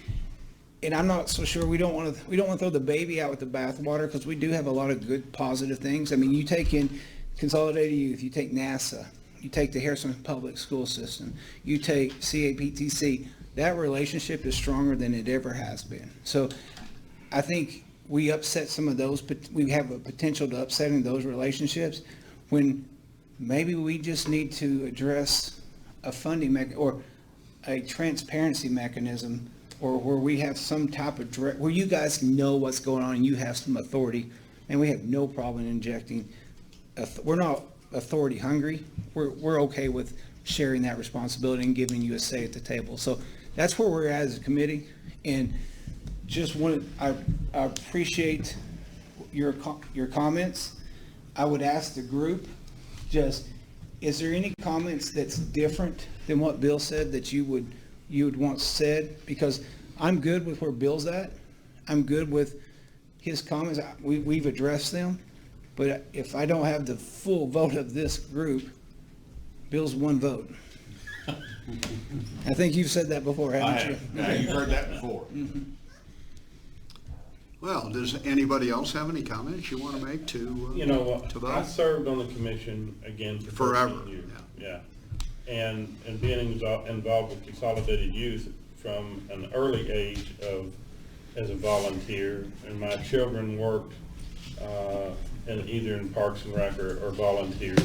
and I'm not so sure, we don't want to throw the baby out with the bathwater, because we do have a lot of good positive things. I mean, you take in Consolidated Youth, you take NASA, you take the Harrison Public School System, you take CAPTC, that relationship is stronger than it ever has been. So I think we upset some of those, but we have a potential to upsetting those relationships, when maybe we just need to address a funding or a transparency mechanism, or where we have some type of direct, where you guys know what's going on and you have some authority, and we have no problem injecting. We're not authority hungry. We're okay with sharing that responsibility and giving you a say at the table. So that's where we're at as a committee. And just I appreciate your comments. I would ask the group, is there any comments that's different than what Bill said that you would want said? Because I'm good with where Bill's at. I'm good with his comments. We've addressed them. But if I don't have the full vote of this group, Bill's one vote. I think you've said that before, haven't you? Yeah, you've heard that before. Mm-hmm. Well, does anybody else have any comments you want to make to vote? I served on the commission again for Forever. 13 years. Yeah. And being involved with Consolidated Youth from an early age as a volunteer, and my children worked either in Parks and Rec or volunteer.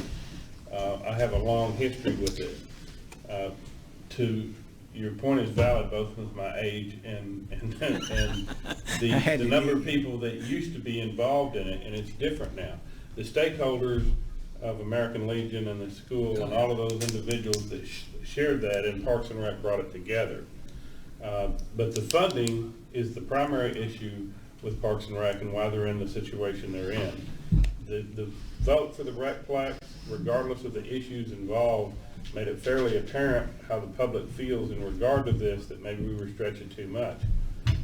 I have a long history with it. Your point is valid, both with my age and the number of people that used to be involved in it, and it's different now. The stakeholders of American Legion and the school and all of those individuals that shared that in Parks and Rec brought it together. But the funding is the primary issue with Parks and Rec and why they're in the situation they're in. The vote for the rec plaque, regardless of the issues involved, made it fairly apparent how the public feels in regard to this, that maybe we were stretching too much.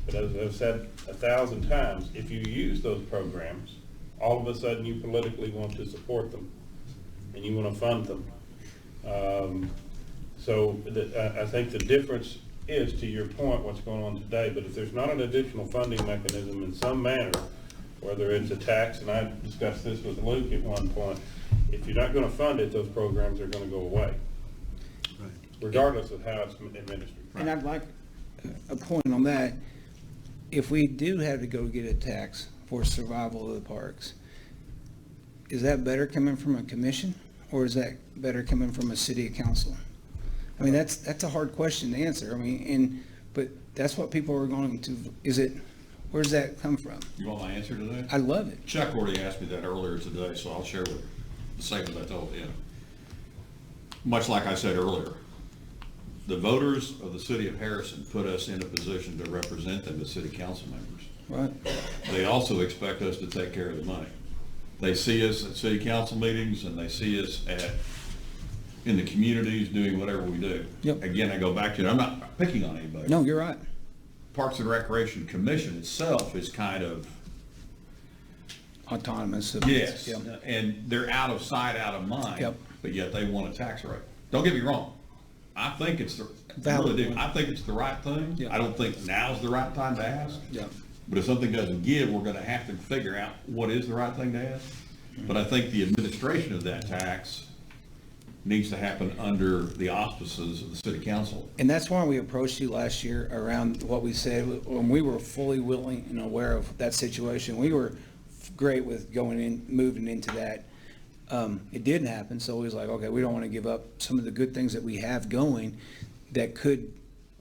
But as I've said 1,000 times, if you use those programs, all of a sudden you politically want to support them and you want to fund them. I think the difference is, to your point, what's going on today. But if there's not an additional funding mechanism in some manner, whether it's a tax, and I discussed this with Luke at one point, if you're not going to fund it, those programs are going to go away, regardless of how it's administered. And I'd like a point on that. If we do have to go get a tax for survival of the parks, is that better coming from a commission, or is that better coming from a city council? I mean, that's a hard question to answer. I mean, but that's what people are going to, where does that come from? You want my answer to that? I love it. Chuck already asked me that earlier today, so I'll share with the same as I told him. Much like I said earlier, the voters of the city of Harrison put us in a position to represent them as city council members. Right. They also expect us to take care of the money. They see us at city council meetings, and they see us in the communities doing whatever we do. Yep. Again, I go back to it. I'm not picking on anybody. No, you're right. Parks and Recreation Commission itself is kind of autonomous. Yes, Yep. and they're out of sight, out of mind. Yep. But yet they want a tax rate. Don't get me wrong. I think it's I really do. I think it's the right thing. Yep. I don't think now's the right time to ask. Yep. But if something doesn't give, we're going to have to figure out what is the right thing to ask. But I think the administration of that tax needs to happen under the auspices of the city council. And that's why we approached you last year around what we said, when we were fully willing and aware of that situation. We were great with moving into that. It didn't happen, so we was like, okay, we don't want to give up some of the good things that we have going that could,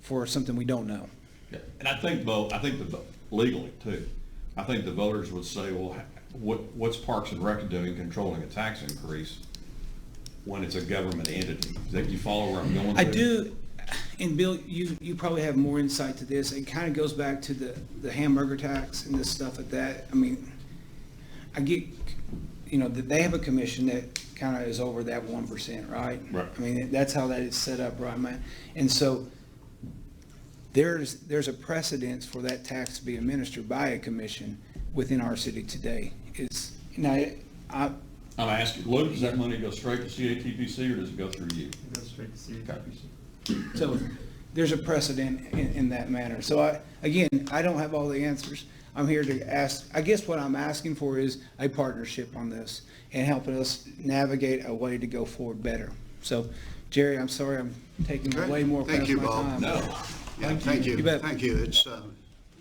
for something we don't know. Yeah. And I think legally too, I think the voters would say, well, what's Parks and Rec doing controlling a tax increase when it's a government entity? That you follow where I'm going with I it? do, and Bill, you probably have more insight to this. It kind of goes back to the hamburger tax and this stuff like that. I mean, I get, that they have a commission that kind of is over that 1%, right? Right. I mean, that's how that is set up, right, man? And so there's a precedence for that tax to be administered by a commission within our city today. I'm asking, Luke, does that money go straight to CATPC or does it go through you? It goes straight to CATPC. So there's a precedent in that manner. So I don't have all the answers. I'm here to ask, I guess what I'm asking for is a partnership on this and helping us navigate a way to go forward better. So Jerry, I'm sorry I'm taking way more past my time. No. Yeah, thank you. You bet. Thank you. It's,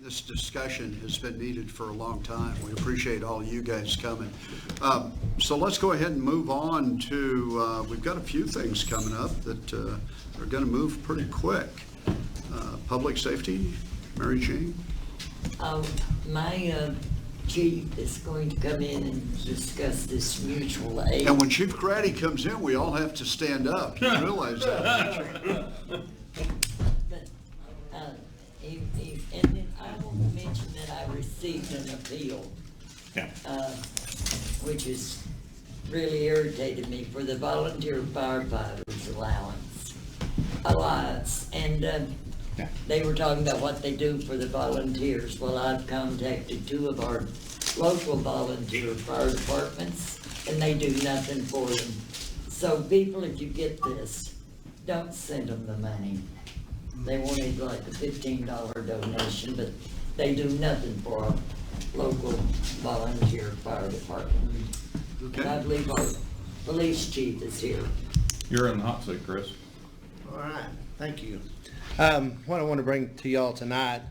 this discussion has been needed for a long time. We appreciate all you guys coming. So let's go ahead and move on to, we've got a few things coming up that are going to move pretty quick. Public safety, Mary Jane? My chief is going to come in and discuss this mutual aid. And when Chief Grady comes in, we all have to stand up. You realize that? And then I will mention that I received an appeal, which has really irritated me, for the volunteer firefighters alliance. And they were talking about what they do for the volunteers. Well, I've contacted 2 of our local volunteer fire departments, and they do nothing for them. So people, if you get this, don't send them the money. They wanted like a $15 donation, but they do nothing for our local volunteer fire department. Okay. And I believe our police chief is here. You're in the hot seat, Chris. All right, thank you. What I want to bring to y'all tonight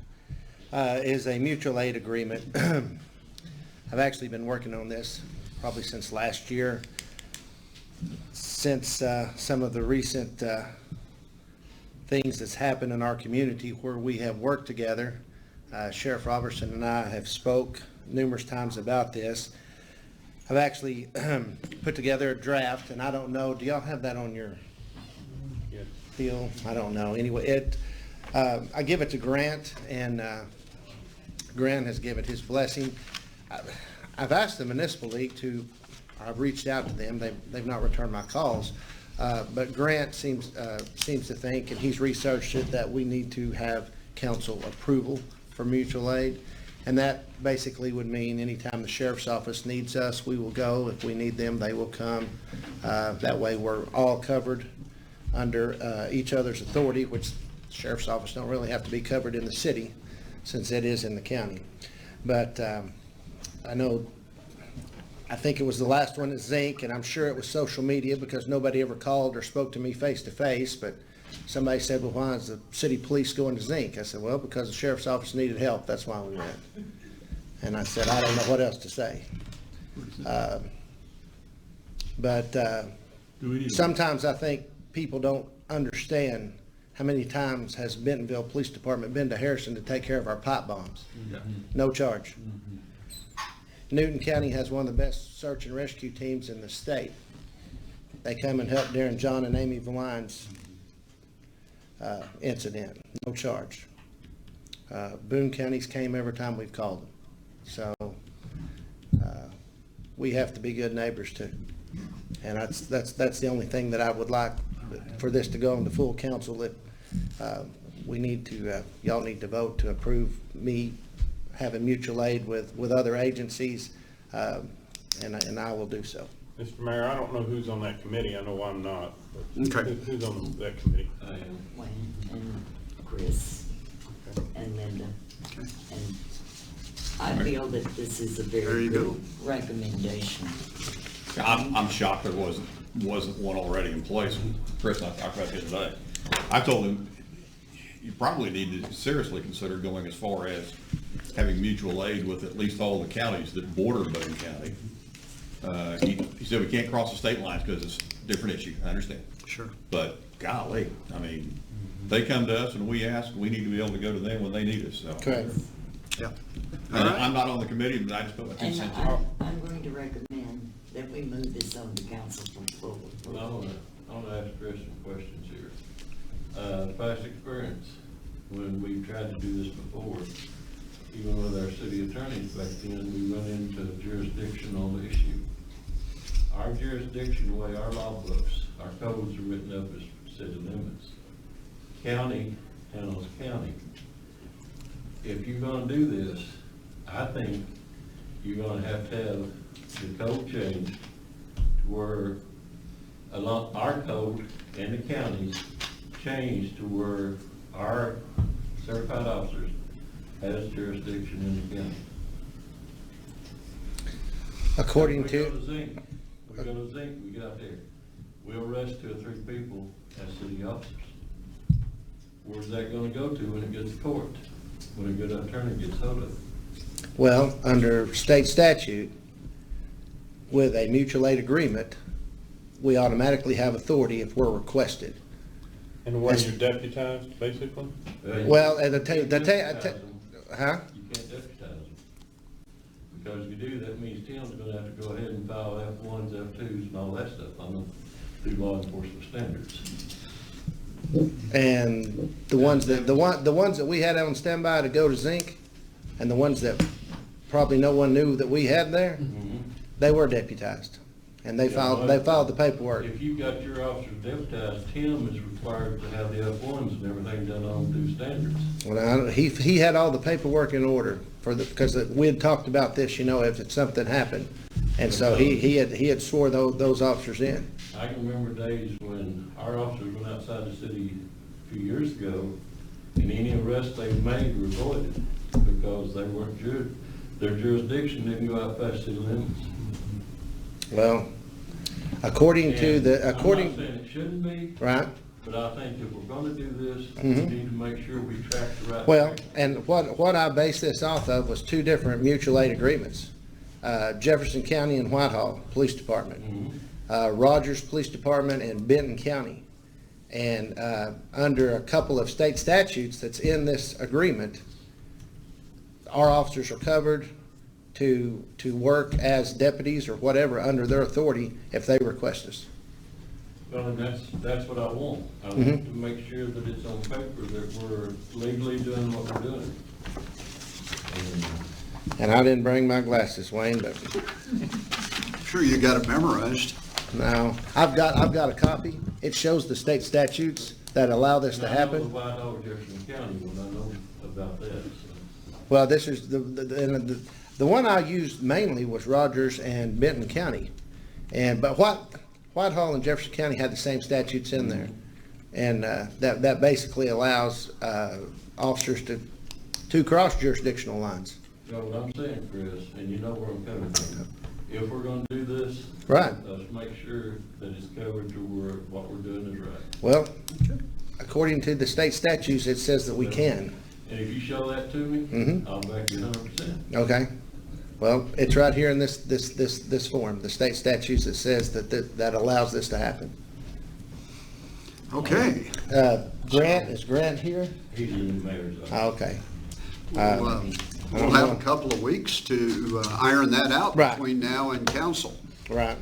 is a mutual aid agreement. I've actually been working on this probably since last year, since some of the recent things that's happened in our community where we have worked together. Sheriff Robertson and I have spoke numerous times about this. I've actually put together a draft, and I don't know, do y'all have that on your deal? I don't know. Anyway, I give it to Grant, and Grant has given his blessing. I've asked the Municipal League I've reached out to them. They've not returned my calls. But Grant seems to think, and he's researched it, that we need to have council approval for mutual aid. And that basically would mean anytime the sheriff's office needs us, we will go. If we need them, they will come. That way we're all covered under each other's authority, which the sheriff's office don't really have to be covered in the city since it is in the county. But I think it was the last one at Zinc, and I'm sure it was social media because nobody ever called or spoke to me face to face, but somebody said, well, why is the city police going to Zinc? I said, well, because the sheriff's office needed help, that's why we went. And I said, I don't know what else to say. But sometimes I think people don't understand how many times has Bentonville Police Department been to Harrison to take care of our pipe bombs. No charge. Newton County has one of the best search and rescue teams in the state. They come and help during John and Amy Vine's incident, no charge. Boone County's came every time we've called them. So we have to be good neighbors too. And that's the only thing that I would like for this to go on the full council, that we need to, y'all need to vote to approve me having mutual aid with other agencies, and I will do so. Mr. Mayor, I don't know who's on that committee. I know I'm not. Okay. Who's on that committee? I am. Wayne and Chris and Linda. And I feel that this is a very good recommendation. I'm shocked there wasn't wasn't one already in place. And Chris and I talked about it today. I told him, you probably need to seriously consider going as far as having mutual aid with at least all the counties that border Boone County. He said we can't cross the state lines because it's a different issue. I understand. Sure. But golly, I mean, they come to us and we ask, we need to be able to go to them when they need us, so. Correct. Yeah. And I'm not on the committee, but I just put my 2 And cents in. I'm going to recommend that we move this on to council for full Well, I approval. wanna ask Chris some questions here. Past experience, when we've tried to do this before, even with our city attorneys back then, we run into a jurisdictional issue. Our jurisdiction, the way our law books, our codes are written up as city limits. County handles county. If you're gonna do this, I think you're gonna have the code changed to where our code and the counties changed to where our certified officers has jurisdiction in the county. According We to, go to Zinc, we get out there, we'll arrest 2 or 3 people as city officers. Where's that gonna go to when it gets to court, when a good attorney gets hold of it? well, under state statute, with a mutual aid agreement, we automatically have authority if we're requested. And when you're deputized, basically? Well, You can't deputize them. huh? You can't deputize them. Because if you do, that means Tim's gonna have to go ahead and file F1s, F2s, and all that stuff on the law enforcement standards. And the ones that we had on standby to go to Zinc, and the ones that probably no one knew that we had there, they were deputized, and they filed the paperwork. If you got your officers deputized, Tim is required to have the F1s and everything done on due standards. Well, he had all the paperwork in order because we had talked about this, if it's something happened, and so he had swore those officers in. I can remember days when our officers went outside the city a few years ago, and any arrests they made were voided because they weren't their jurisdiction didn't go out past city limits. Well, according to I'm not saying it shouldn't be. Right. But I think if we're gonna do this, we need to make sure we track the right. Well, and what I based this off of was 2 different mutual aid agreements. Jefferson County and Whitehall Police Department, Rogers Police Department and Benton County. And under a couple of state statutes that's in this agreement, our officers are covered to work as deputies or whatever under their authority if they request us. Well, and that's what I want. I want to make sure that it's on paper that we're legally doing what we're doing. And I didn't bring my glasses, Wayne, but Sure you got it memorized. no, I've got a copy. It shows the state statutes that allow this to I know happen. the Whitehall, Jefferson County one, I know about that, so. Well, this is the one I used mainly was Rogers and Benton County. But Whitehall and Jefferson County had the same statutes in there. And that basically allows officers to cross jurisdictional lines. You know what I'm saying, Chris, and you know where I'm coming from. If we're gonna do this. Right. Let's make sure that it's covered to where what we're doing is right. Well, according to the state statutes, it says that we can. And if you show that to me, I'll back you 100%. Okay. Well, it's right here in this form, the state statutes that says that allows this to happen. Okay. Is Grant here? He's in the mayor's office. Okay. We'll have a couple of weeks to iron that out Right. between now and council. Right.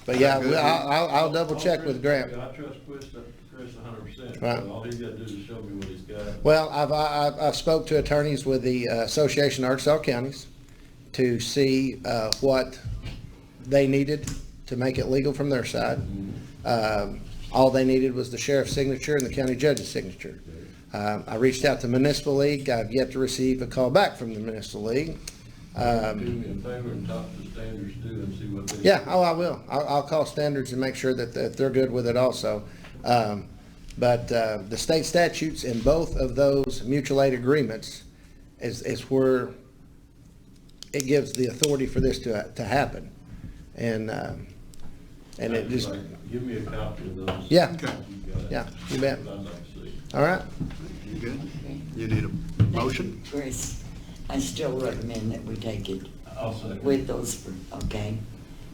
But yeah, I'll double check with Grant. I trust Chris 100%. Right. So all he's gotta do is show me what he's got. Well, I've spoke to attorneys with the Association of Arkansas Counties to see what they needed to make it legal from their side. All they needed was the sheriff's signature and the county judge's signature. I reached out to Municipal League. I've yet to receive a call back from the Municipal League. Do me a favor and talk to Standards too and see what they. Yeah, I will. I'll call Standards and make sure that they're good with it also. But the state statutes in both of those mutual aid agreements is where it gives the authority for this to happen. And And it just, Give me a copy of those. yeah, Okay. yeah, you bet. I'd like to see. All right. You good? You need a motion? Chris, I still recommend that we take it I'll second. with those, okay?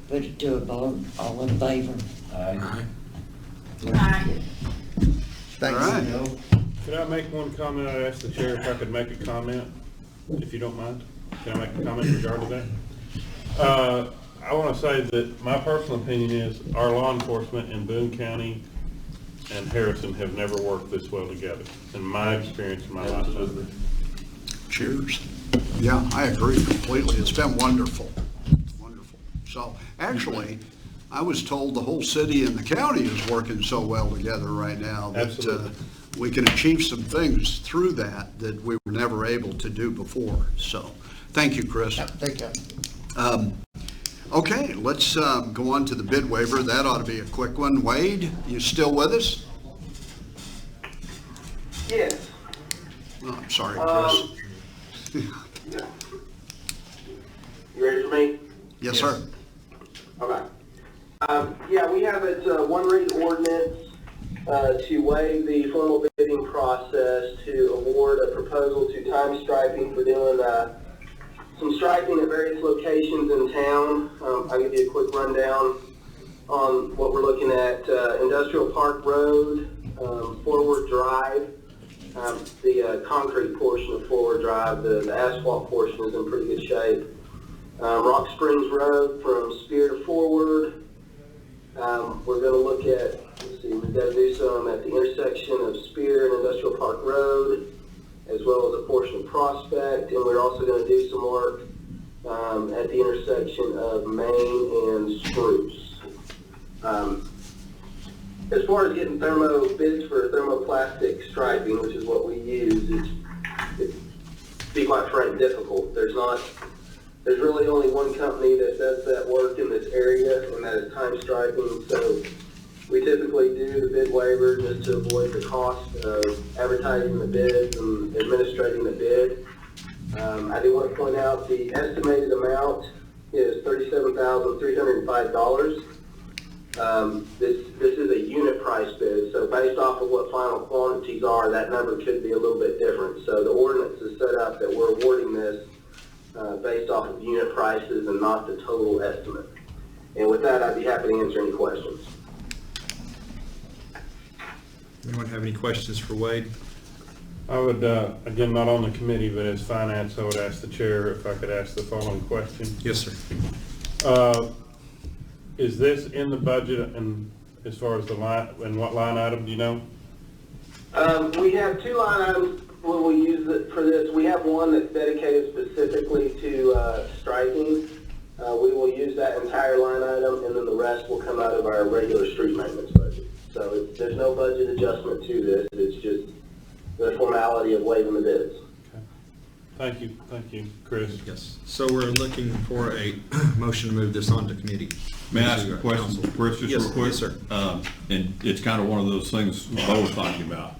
Put it to a vote, all in favor? Aye. Aye. All right. Could I make one comment? I asked the chair if I could make a comment, if you don't mind. Can I make a comment in regard to that? I want to say that my personal opinion is our law enforcement in Boone County and Harrison have never worked this well together, in my experience in my lifetime. Cheers. Yeah, I agree completely. It's been wonderful. Wonderful. So actually, I was told the whole city and the county is working so well together right now that Absolutely. we can achieve some things through that we were never able to do before. So thank you, Chris. Thank you. Okay, let's go on to the bid waiver. That ought to be a quick one. Wade, you still with us? Yes. Oh, I'm sorry, Chris. You ready for me? Yes, sir. Okay. Yeah, we have it, one read ordinance, to waive the formal bidding process to award a proposal to Time Striping for doing, some striping at various locations in town. I'll give you a quick rundown on what we're looking at. Industrial Park Road, Forward Drive, the concrete portion of Forward Drive, the asphalt portion is in pretty good shape. Rock Springs Road from Spear to Forward. We're going to look at, let's see, we've got to do some at the intersection of Spear and Industrial Park Road, as well as a portion of Prospect, and we're also going to do some work at the intersection of Main and Spruce. As far as getting bids for thermoplastic striping, which is what we use, it's to be quite frank, difficult. There's really only one company that does that work in this area, and that is Time Striping. So we typically do the bid waiver just to avoid the cost of advertising the bids and administrating the bid. I do want to point out the estimated amount is $37,305. This is a unit price bid, so based off of what final quantities are, that number could be a little bit different. So the ordinance is set up that we're awarding this based off of unit prices and not the total estimate. And with that, I'd be happy to answer any questions. Anyone have any questions for Wade? I would, again, not on the committee, but as finance, I would ask the chair if I could ask the following question. Yes, sir. Is this in the budget, and as far as the line, and what line item, do you know? We have two line items when we use it for this. We have one that's dedicated specifically to striping. We will use that entire line item, and then the rest will come out of our regular street maintenance budget. So there's no budget adjustment to this. It's just the formality of waiving the bids. Thank you, Chris. Yes. So we're looking for a motion to move this on to committee. May I ask a question, Chris, just real quick? Yes, sir. And it's kind of one of those things Bo was talking about.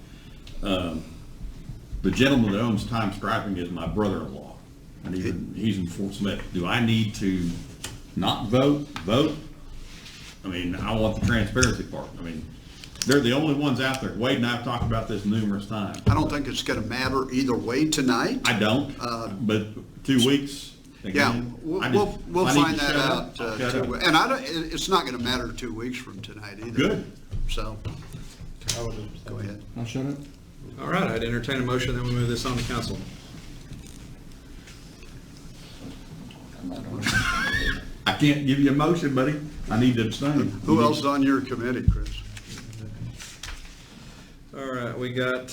The gentleman that owns Time Striping is my brother-in-law, and he's in Fort Smith. Do I need to not vote? I mean, I want the transparency part. I mean, they're the only ones out there. Wade and I have talked about this numerous times. I don't think it's going to matter either way tonight. I don't, but 2 weeks. Again, yeah, we'll find that out. And it's not going to matter 2 weeks from tonight either. Good. So, go ahead. I'll shut up. All right, I'd entertain a motion that we move this on to council. I can't give you a motion, buddy. I need to abstain. Who else is on your committee, Chris? All right, we got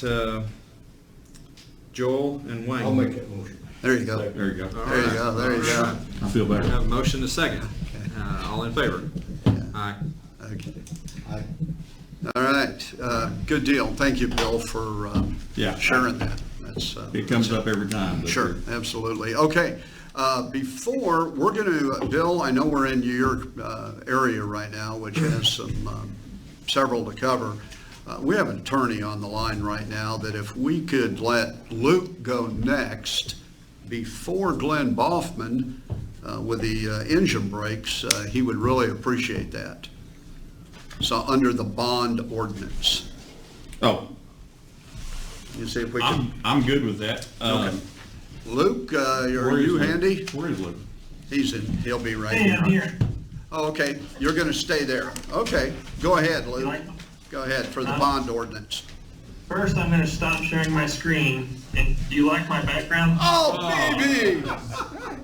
Joel and Wayne. I'll make that motion. There you go. There you go. There you go. There you go. I feel better. We have a motion to second. All in favor? Aye. Okay. All right. Good deal. Thank you, Bill, for sharing that. That's it comes up every time. Sure, absolutely. Okay. Before we're going to, Bill, I know we're in your area right now, which has some several to cover. We have an attorney on the line right now that if we could let Luke go next before Glenn Boffman with the engine brakes, he would really appreciate that. So under the bond ordinance. Oh, You see if we can, I'm good with that. okay. Luke, are where is you Luke? handy? Where is Luke? He's in, he'll be right Hey, I'm here. here. Oh, okay, you're gonna stay there. Okay, go ahead, You Luke. like them? Go ahead for the bond ordinance. First, I'm gonna stop sharing my screen. And do you like my background? Oh, baby!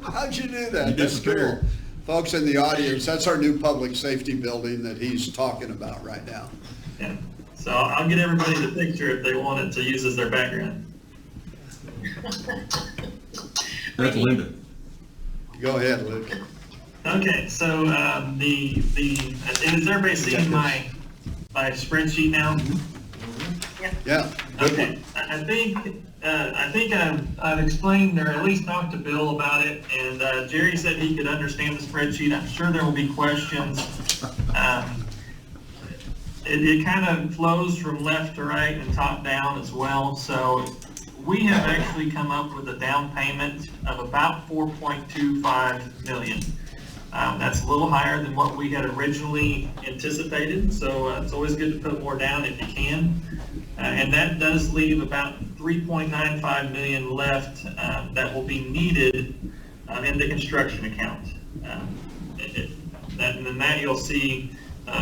How'd you do that? You That's cool. disappeared. Folks in the audience, that's our new public safety building that he's talking about right now. Yeah. So I'll get everybody the picture if they want it to use as their background. That's Linda. Go ahead, Luke. Okay, so is everybody seeing my spreadsheet now? Yeah, good Okay, one. I think I've explained or at least talked to Bill about it, and Jerry said he could understand the spreadsheet. I'm sure there will be questions. It kind of flows from left to right and top down as well. So we have actually come up with a down payment of about 4.25 million. That's a little higher than what we had originally anticipated, so it's always good to put more down if you can. And that does leave about 3.95 million left that will be needed in the construction account. And then that you'll see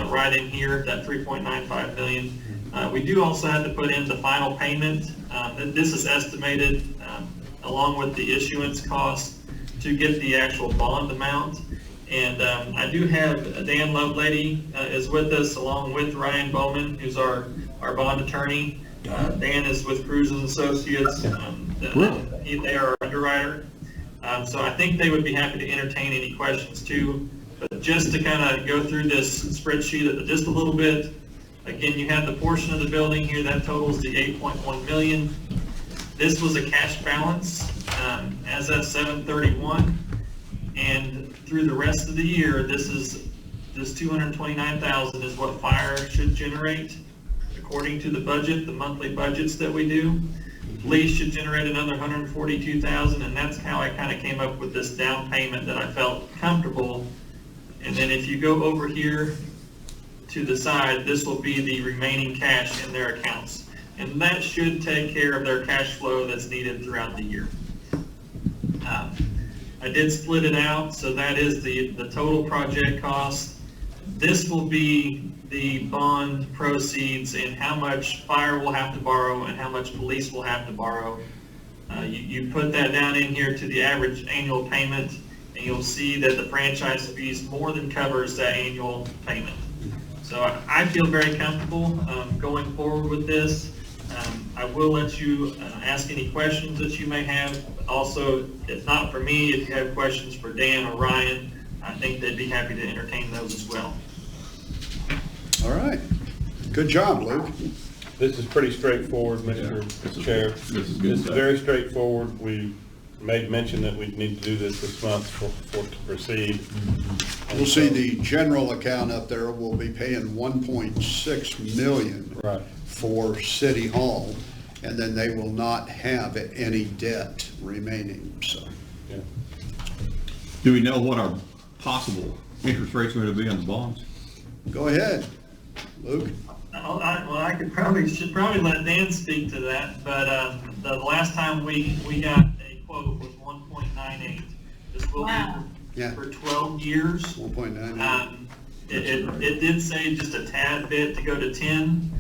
right in here, that 3.95 million. We do also have to put in the final payment. This is estimated along with the issuance cost to get the actual bond amount. And I do have Dan Lovelady is with us along with Ryan Bowman, who's our bond attorney. Dan is with Cruz and Associates. They are our underwriter. So I think they would be happy to entertain any questions too. But just to kind of go through this spreadsheet just a little bit, again, you have the portion of the building here that totals the 8.1 million. This was a cash balance as of 7/31, and through the rest of the year, this 229,000 is what fire should generate according to the budget, the monthly budgets that we do. Police should generate another 142,000, and that's how I kind of came up with this down payment that I felt comfortable. And then if you go over here to the side, this will be the remaining cash in their accounts. And that should take care of their cash flow that's needed throughout the year. I did split it out, so that is the total project cost. This will be the bond proceeds and how much fire will have to borrow and how much police will have to borrow. You put that down in here to the average annual payment, and you'll see that the franchise fees more than covers that annual payment. So I feel very comfortable going forward with this. I will let you ask any questions that you may have. Also, if not for me, if you have questions for Dan or Ryan, I think they'd be happy to entertain those as well. All right. Good job, Luke. This is pretty straightforward, Mr. Chair. This is good This is stuff. very straightforward. We made mention that we need to do this month for it to proceed. We'll see the general account up there will be paying 1.6 million Right. for City Hall, and then they will not have any debt remaining, so. Yeah. Do we know what our possible interest rates are going to be on the bonds? Go ahead, Luke. I should probably let Dan speak to that, but the last time we got a quote was 1.98. This will be for 12 years. 1.9. It did say just a tad bit to go to 10,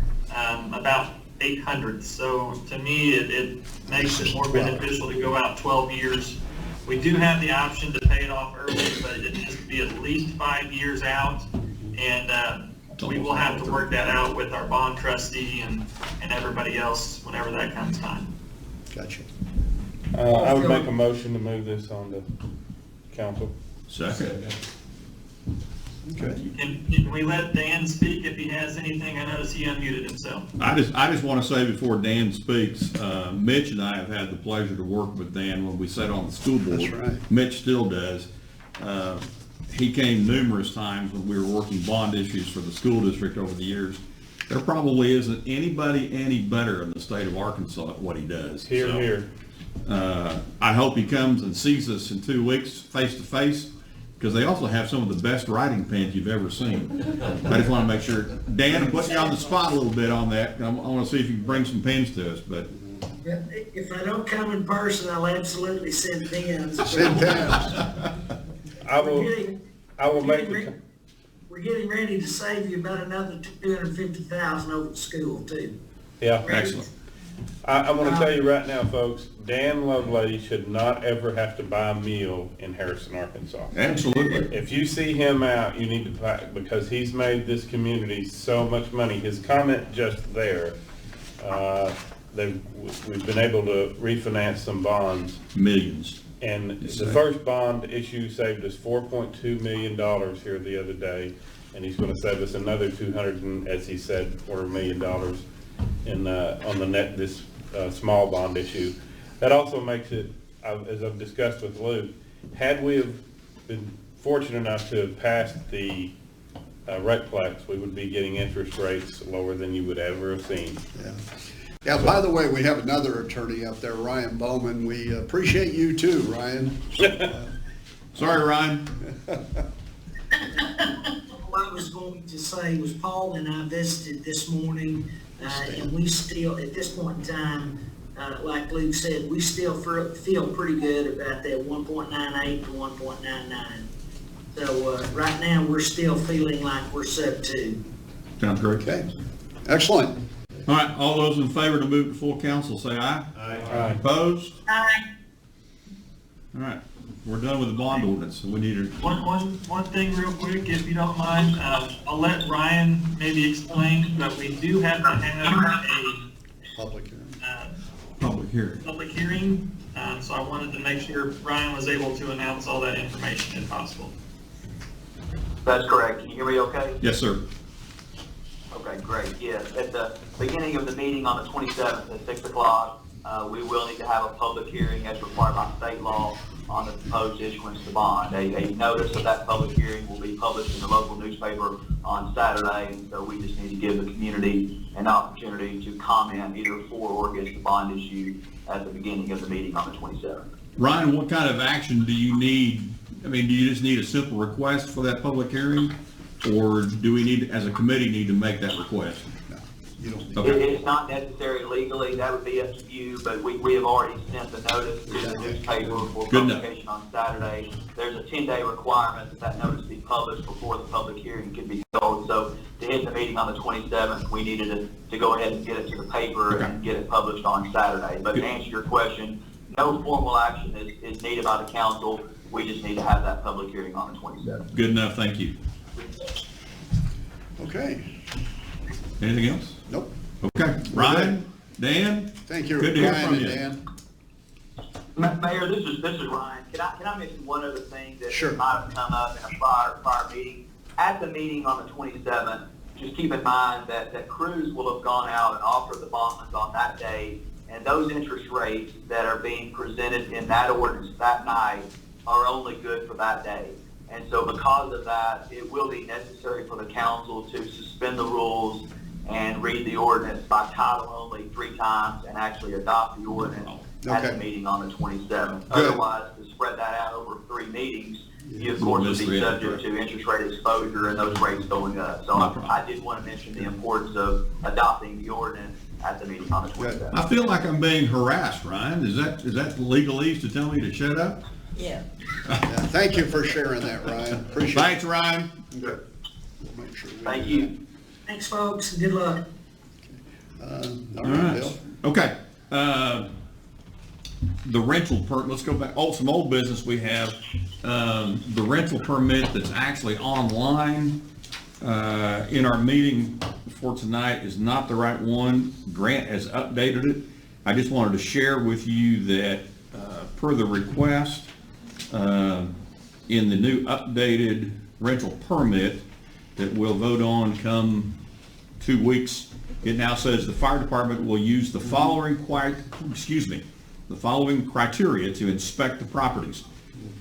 about 800. So to me, it makes it more beneficial to go out 12 years. We do have the option to pay it off early, but it needs to be at least 5 years out. And we will have to work that out with our bond trustee and everybody else whenever that comes time. Gotcha. I would make a motion to move this on to council. Second. Okay. Can we let Dan speak if he has anything? I noticed he unmuted himself. I just want to say before Dan speaks, Mitch and I have had the pleasure to work with Dan when we sat on the school board. That's right. Mitch still does. He came numerous times when we were working bond issues for the school district over the years. There probably isn't anybody any better in the state of Arkansas at what he does. Here, So, here. I hope he comes and sees us in 2 weeks face to face, because they also have some of the best writing pens you've ever seen. I just want to make sure. Dan, I'm putting you on the spot a little bit on that. I want to see if you can bring some pens to us, but. If I don't come in person, I'll absolutely send pens. Send pens. I will make the. We're getting ready to save you about another $250,000 over at school too. Yeah. Excellent. I want to tell you right now, folks, Dan Lovelady should not ever have to buy a meal in Harrison, Arkansas. Absolutely. If you see him out, you need to buy, because he's made this community so much money. His comment just there, we've been able to refinance some bonds. Millions. And the first bond issue saved us $4.2 million here the other day, and he's going to save us another as he said, $250 million on the net this small bond issue. That also makes it, as I've discussed with Luke, had we have been fortunate enough to have passed the Recplex, we would be getting interest rates lower than you would ever have seen. Yeah. Yeah, by the way, we have another attorney up there, Ryan Bowman. We appreciate you too, Ryan. Sorry, Ryan. What I was going to say was Paul and I visited this morning, and we still, at this point in time, like Luke said, we still feel pretty good about that 1.98 to 1.99. So right now, we're still feeling like we're sub 2. Sounds great. Okay, excellent. All right, all those in favor to move to full council, say aye. Aye. Opposed? Aye. All right, we're done with the bond ordinance. We need to. One thing real quick, if you don't mind, I'll let Ryan maybe explain, but we do have to have a Public hearing. Public hearing. So I wanted to make sure Ryan was able to announce all that information if possible. That's correct. Can you hear me okay? Yes, sir. Okay, great. Yes, at the beginning of the meeting on the 27th at 6 o'clock, we will need to have a public hearing as required by state law on the proposed issuance of the bond. A notice of that public hearing will be published in the local newspaper on Saturday, and so we just need to give the community an opportunity to comment either for or against the bond issue at the beginning of the meeting on the 27th. Ryan, what kind of action do you need? I mean, do you just need a simple request for that public hearing? Or do we need, as a committee, need to make that request? No, you don't need Okay. It's not necessary legally, that would be up to you, but we have already sent the notice to the newspaper for Good enough. publication on Saturday. There's a 10-day requirement that notice be published before the public hearing can be held. So to hit the meeting on the 27th, we needed to go ahead and get it to the paper and get it published on Saturday. But to answer your question, no formal action is needed by the council. We just need to have that public hearing on the 27th. Good enough, thank you. Okay. Anything else? Nope. Okay, Ryan, Dan? Thank you, Good to hear Ryan from and you. Dan. Mayor, this is Ryan. Can I mention one other thing that Sure. might have come up in a prior meeting? At the meeting on the 27th, just keep in mind that crews will have gone out and offered the bonds on that day, and those interest rates that are being presented in that ordinance that night are only good for that day. And so because of that, it will be necessary for the council to suspend the rules and read the ordinance by title only 3 times and actually adopt the ordinance at the meeting on the 27th. Otherwise, to spread that out over 3 meetings, you of course would be subject to interest rate exposure and those rates going up. So I did want to mention the importance of adopting the ordinance at the meeting on the 27th. I feel like I'm being harassed, Ryan. Is that legalese to tell me to shut up? Yeah. Thank you for sharing that, Ryan. Appreciate it. Thanks, Ryan. Good. We'll make sure we Thank do you. Thanks, folks, and good luck. that. All right. Bill. Okay. The rental let's go back. Some old business we have. The rental permit that's actually online in our meeting for tonight is not the right one. Grant has updated it. I just wanted to share with you that per the request, in the new updated rental permit that we'll vote on come 2 weeks, it now says the fire department will use the following criteria to inspect the properties: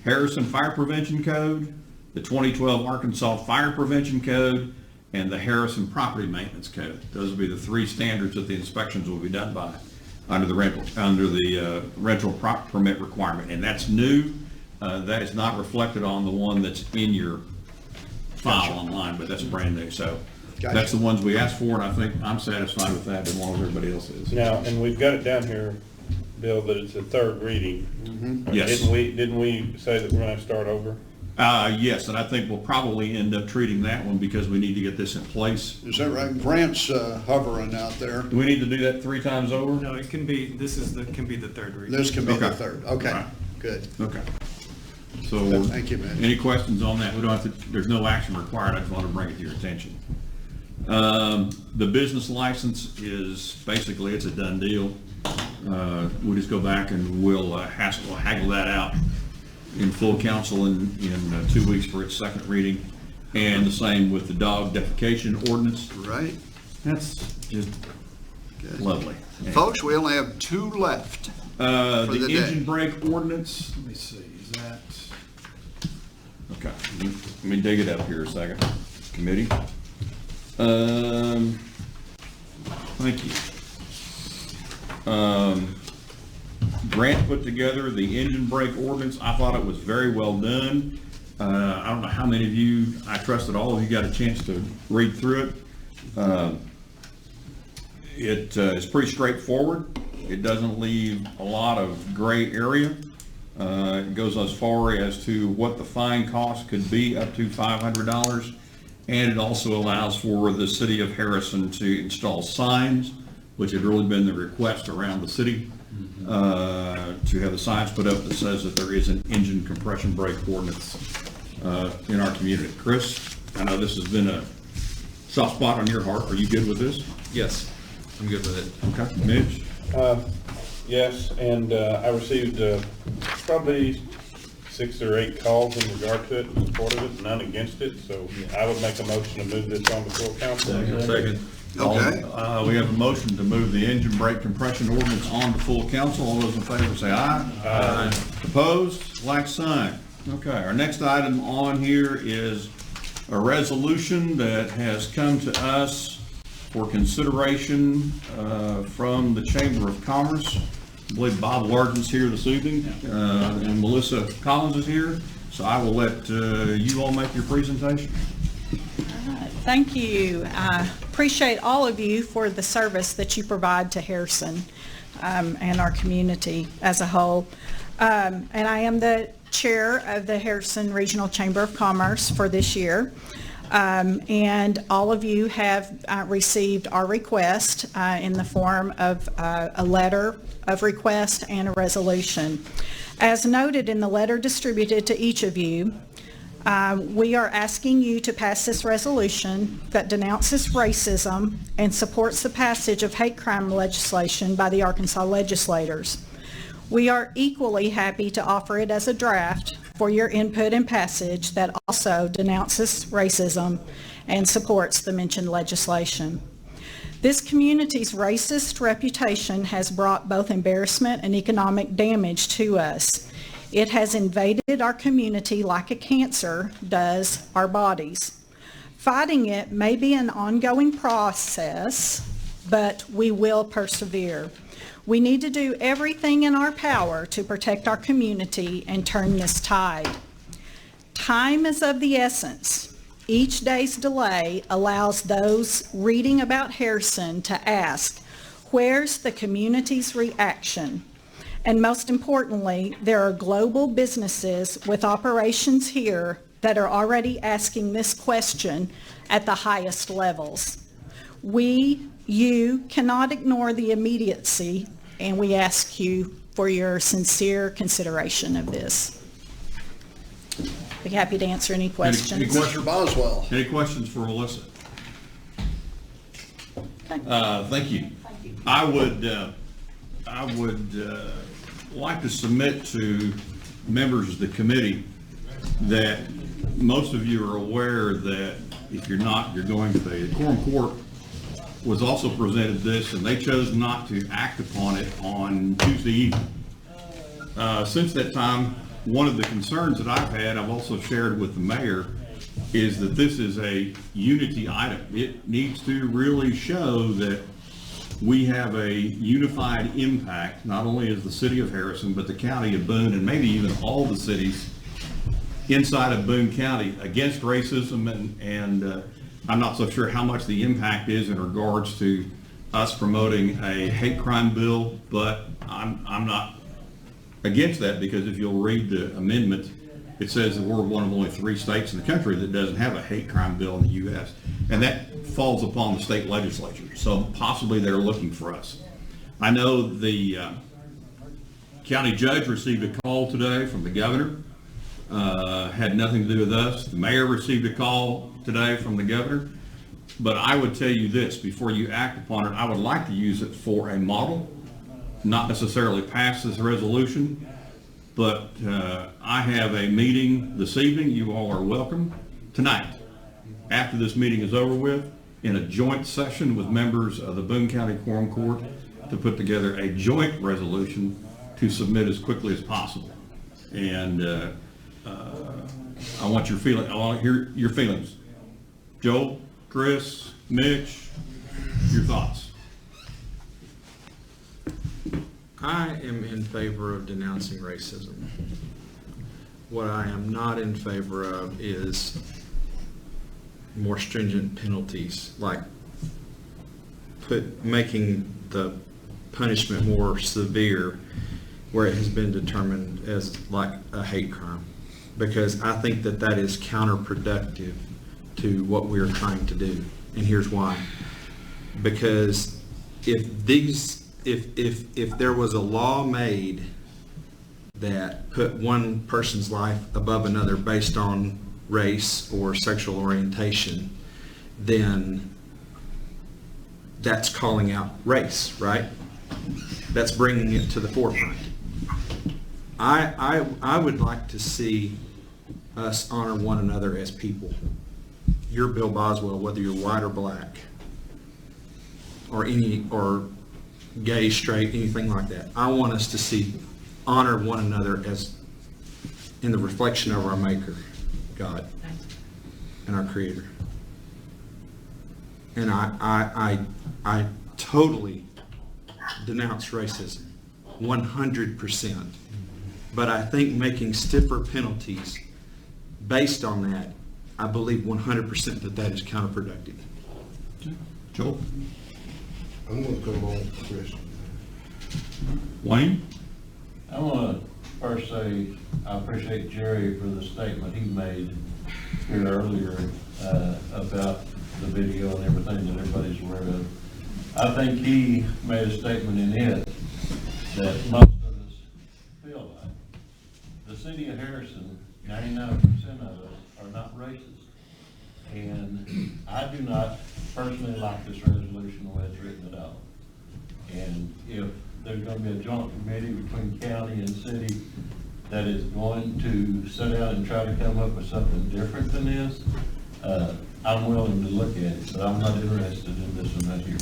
Harrison Fire Prevention Code, the 2012 Arkansas Fire Prevention Code, and the Harrison Property Maintenance Code. Those will be the 3 standards that the inspections will be done by under the rental permit requirement, and that's new. That is not reflected on the one that's in your file online, but that's brand new, so. Gotcha. That's the ones we asked for, and I think I'm satisfied with that as long as everybody else is. Now, and we've got it down here, Bill, that it's a third reading. Yes. Didn't we say that we're gonna start over? Yes, and I think we'll probably end up treating that one because we need to get this in place. Is that right? Grant's hovering out there. Do we need to do that 3 times over? No, it can be, can be the third reading. This can be the Okay. third. Okay, Right. good. Okay. So, Thank you, man. any questions on that? We don't have to, there's no action required, I just want to bring it to your attention. The business license is, basically, it's a done deal. We'll just go back and we'll haggle that out in full council in 2 weeks for its second reading. And the same with the dog defecation ordinance. Right. That's just lovely. Folks, we only have 2 left. The the day. engine brake ordinance, let me see, is that, okay, let me dig it up here a second, committee. Thank you. Grant put together the engine brake ordinance. I thought it was very well done. I don't know how many of you, I trust that all of you got a chance to read through it. It is pretty straightforward. It doesn't leave a lot of gray area. It goes as far as to what the fine cost could be, up to $500. And it also allows for the city of Harrison to install signs, which had really been the request around the city, to have the signs put up that says that there is an engine compression brake ordinance in our community. Chris, I know this has been a soft spot on your heart. Are you good with this? Yes, I'm good with it. Okay. Mitch? Yes, and I received probably 6 or 8 calls in regard to it, in support of it, none against it, so I would make a motion to move this on before council. Second. Okay. We have a motion to move the engine brake compression ordinance on to full council. All those in favor say aye. Aye. Opposed? Like sign. Okay, our next item on here is a resolution that has come to us for consideration from the Chamber of Commerce. I believe Bob Largen's here this evening, and Melissa Collins is here, so I will let you all make your presentation. Thank you. I appreciate all of you for the service that you provide to Harrison and our community as a whole. And I am the chair of the Harrison Regional Chamber of Commerce for this year. And all of you have received our request in the form of a letter of request and a resolution. As noted in the letter distributed to each of you, we are asking you to pass this resolution that denounces racism and supports the passage of hate crime legislation by the Arkansas legislators. We are equally happy to offer it as a draft for your input and passage that also denounces racism and supports the mentioned legislation. This community's racist reputation has brought both embarrassment and economic damage to us. It has invaded our community like a cancer does our bodies. Fighting it may be an ongoing process, but we will persevere. We need to do everything in our power to protect our community and turn this tide. Time is of the essence. Each day's delay allows those reading about Harrison to ask, where's the community's reaction? And most importantly, there are global businesses with operations here that are already asking this question at the highest levels. You cannot ignore the immediacy, and we ask you for your sincere consideration of this. Be happy to answer any questions. Mr. Boswell. Any questions for Melissa? Thank you. I would like to submit to members of the committee that most of you are aware that if you're not, you're going to be. The Quorum Court was also presented this, and they chose not to act upon it on Tuesday evening. Since that time, one of the concerns that I've had, I've also shared with the mayor, is that this is a unity item. It needs to really show that we have a unified impact, not only as the city of Harrison, but the county of Boone, and maybe even all the cities inside of Boone County against racism, and I'm not so sure how much the impact is in regards to us promoting a hate crime bill, but I'm not against that, because if you'll read the amendment, it says that we're one of only 3 states in the country that doesn't have a hate crime bill in the U.S., and that falls upon the state legislature, so possibly they're looking for us. I know the county judge received a call today from the governor, had nothing to do with us. The mayor received a call today from the governor, but I would tell you this, before you act upon it, I would like to use it for a model, not necessarily pass this resolution, but I have a meeting this evening. You all are welcome tonight, after this meeting is over with, in a joint session with members of the Boone County Quorum Court to put together a joint resolution to submit as quickly as possible. And I want your feeling. I want to hear your feelings. Joel, Chris, Mitch, your thoughts. I am in favor of denouncing racism. What I am not in favor of is more stringent penalties, like making the punishment more severe where it has been determined as like a hate crime, because I think that that is counterproductive to what we're trying to do. And here's why. Because if there was a law made that put one person's life above another based on race or sexual orientation, then that's calling out race, right? That's bringing it to the forefront. I would like to see us honor one another as people. You're Bill Boswell, whether you're white or black, or gay, straight, anything like that. I want us to honor one another as in the reflection of our Maker, God, and our Creator. And I totally denounce racism, 100%. But I think making stiffer penalties based on that, I believe 100% that is counterproductive. Joel? I'm going to come on, Chris. Wayne? I want to first say I appreciate Jerry for the statement he made here earlier about the video and everything that everybody's aware of. I think he made a statement in it that most of us feel like. The city of Harrison, 99% of us are not racist. And I do not personally like this resolution the way it's written at all. And if there's going to be a joint committee between county and city that is going to sit down and try to come up with something different than this, I'm willing to look at it, but I'm not interested in this one right here.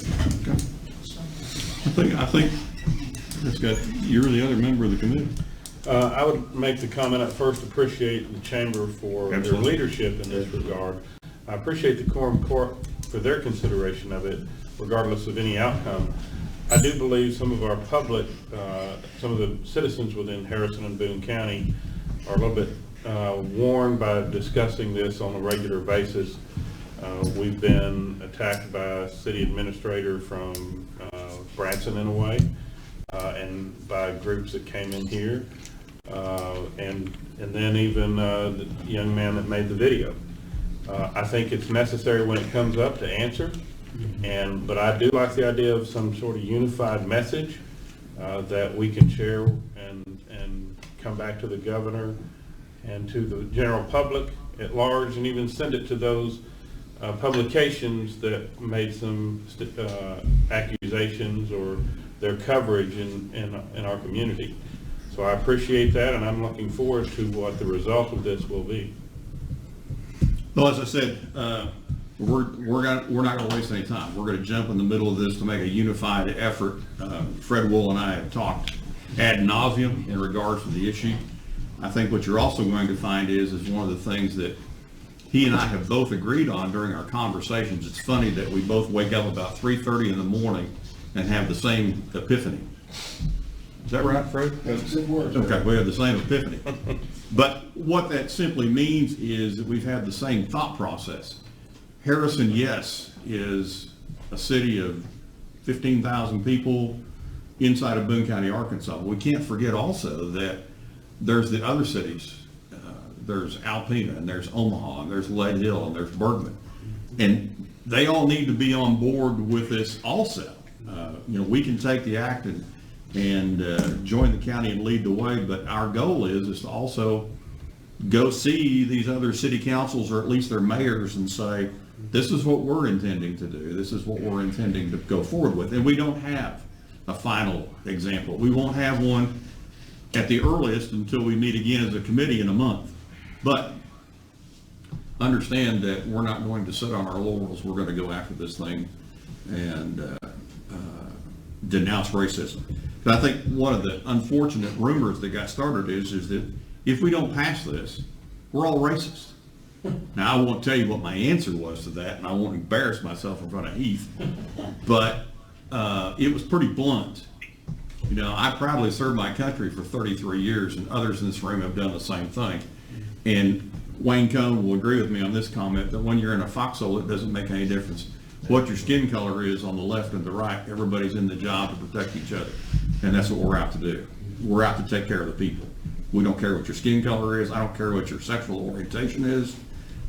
Okay. I think that's good. You're the other member of the committee. I would make the comment, I first appreciate the chamber for their leadership in this regard. I appreciate the Quorum Court for their consideration of it, regardless of any outcome. I do believe some of our public, some of the citizens within Harrison and Boone County are a little bit warned by discussing this on a regular basis. We've been attacked by a city administrator from Branson in a way, and by groups that came in here, and then even the young man that made the video. I think it's necessary when it comes up to answer, but I do like the idea of some sort of unified message that we can share and come back to the governor and to the general public at large, and even send it to those publications that made some accusations or their coverage in our community. So I appreciate that, and I'm looking forward to what the result of this will be. Well, as I said, we're not going to waste any time. We're going to jump in the middle of this to make a unified effort. Fred Wool and I have talked ad nauseum in regards to the issue. I think what you're also going to find is one of the things that he and I have both agreed on during our conversations. It's funny that we both wake up about 3:30 in the morning and have the same epiphany. Is that right, Fred? That's good word. Okay, we have the same epiphany. But what that simply means is that we've had the same thought process. Harrison, yes, is a city of 15,000 people inside of Boone County, Arkansas. We can't forget also that there's the other cities. There's Alpena, and there's Omaha, and there's Lead Hill, and there's Bergman. And they all need to be on board with this also. We can take the act and join the county and lead the way, but our goal is to also go see these other city councils, or at least their mayors, and say, this is what we're intending to do. This is what we're intending to go forward with. And we don't have a final example. We won't have one at the earliest until we meet again as a committee in a month. But understand that we're not going to sit on our laurels. We're going to go after this thing and denounce racism. But I think one of the unfortunate rumors that got started is that if we don't pass this, we're all racist. Now, I won't tell you what my answer was to that, and I won't embarrass myself in front of Heath, but it was pretty blunt. I proudly served my country for 33 years, and others in this room have done the same thing. And Wayne Cohn will agree with me on this comment, that when you're in a foxhole, it doesn't make any difference what your skin color is on the left and the right. Everybody's in the job to protect each other, and that's what we're out to do. We're out to take care of the people. We don't care what your skin color is. I don't care what your sexual orientation is.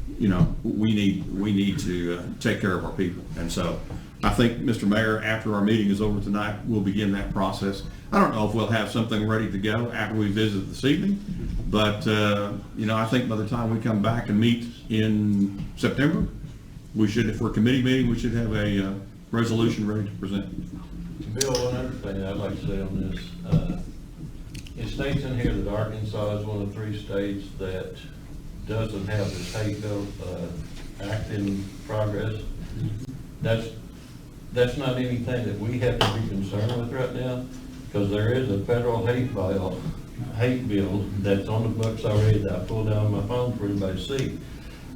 We need to take care of our people. And so I think, Mr. Mayor, after our meeting is over tonight, we'll begin that process. I don't know if we'll have something ready to go after we visit this evening, but I think by the time we come back and meet in September, we should, if we're a committee meeting, we should have a resolution ready to present. Bill, one other thing I'd like to say on this, it states in here that Arkansas is one of 3 states that doesn't have this hate bill act in progress. That's not anything that we have to be concerned with right now, because there is a federal hate bill that's on the books already that I pulled down on my phone for everybody to see.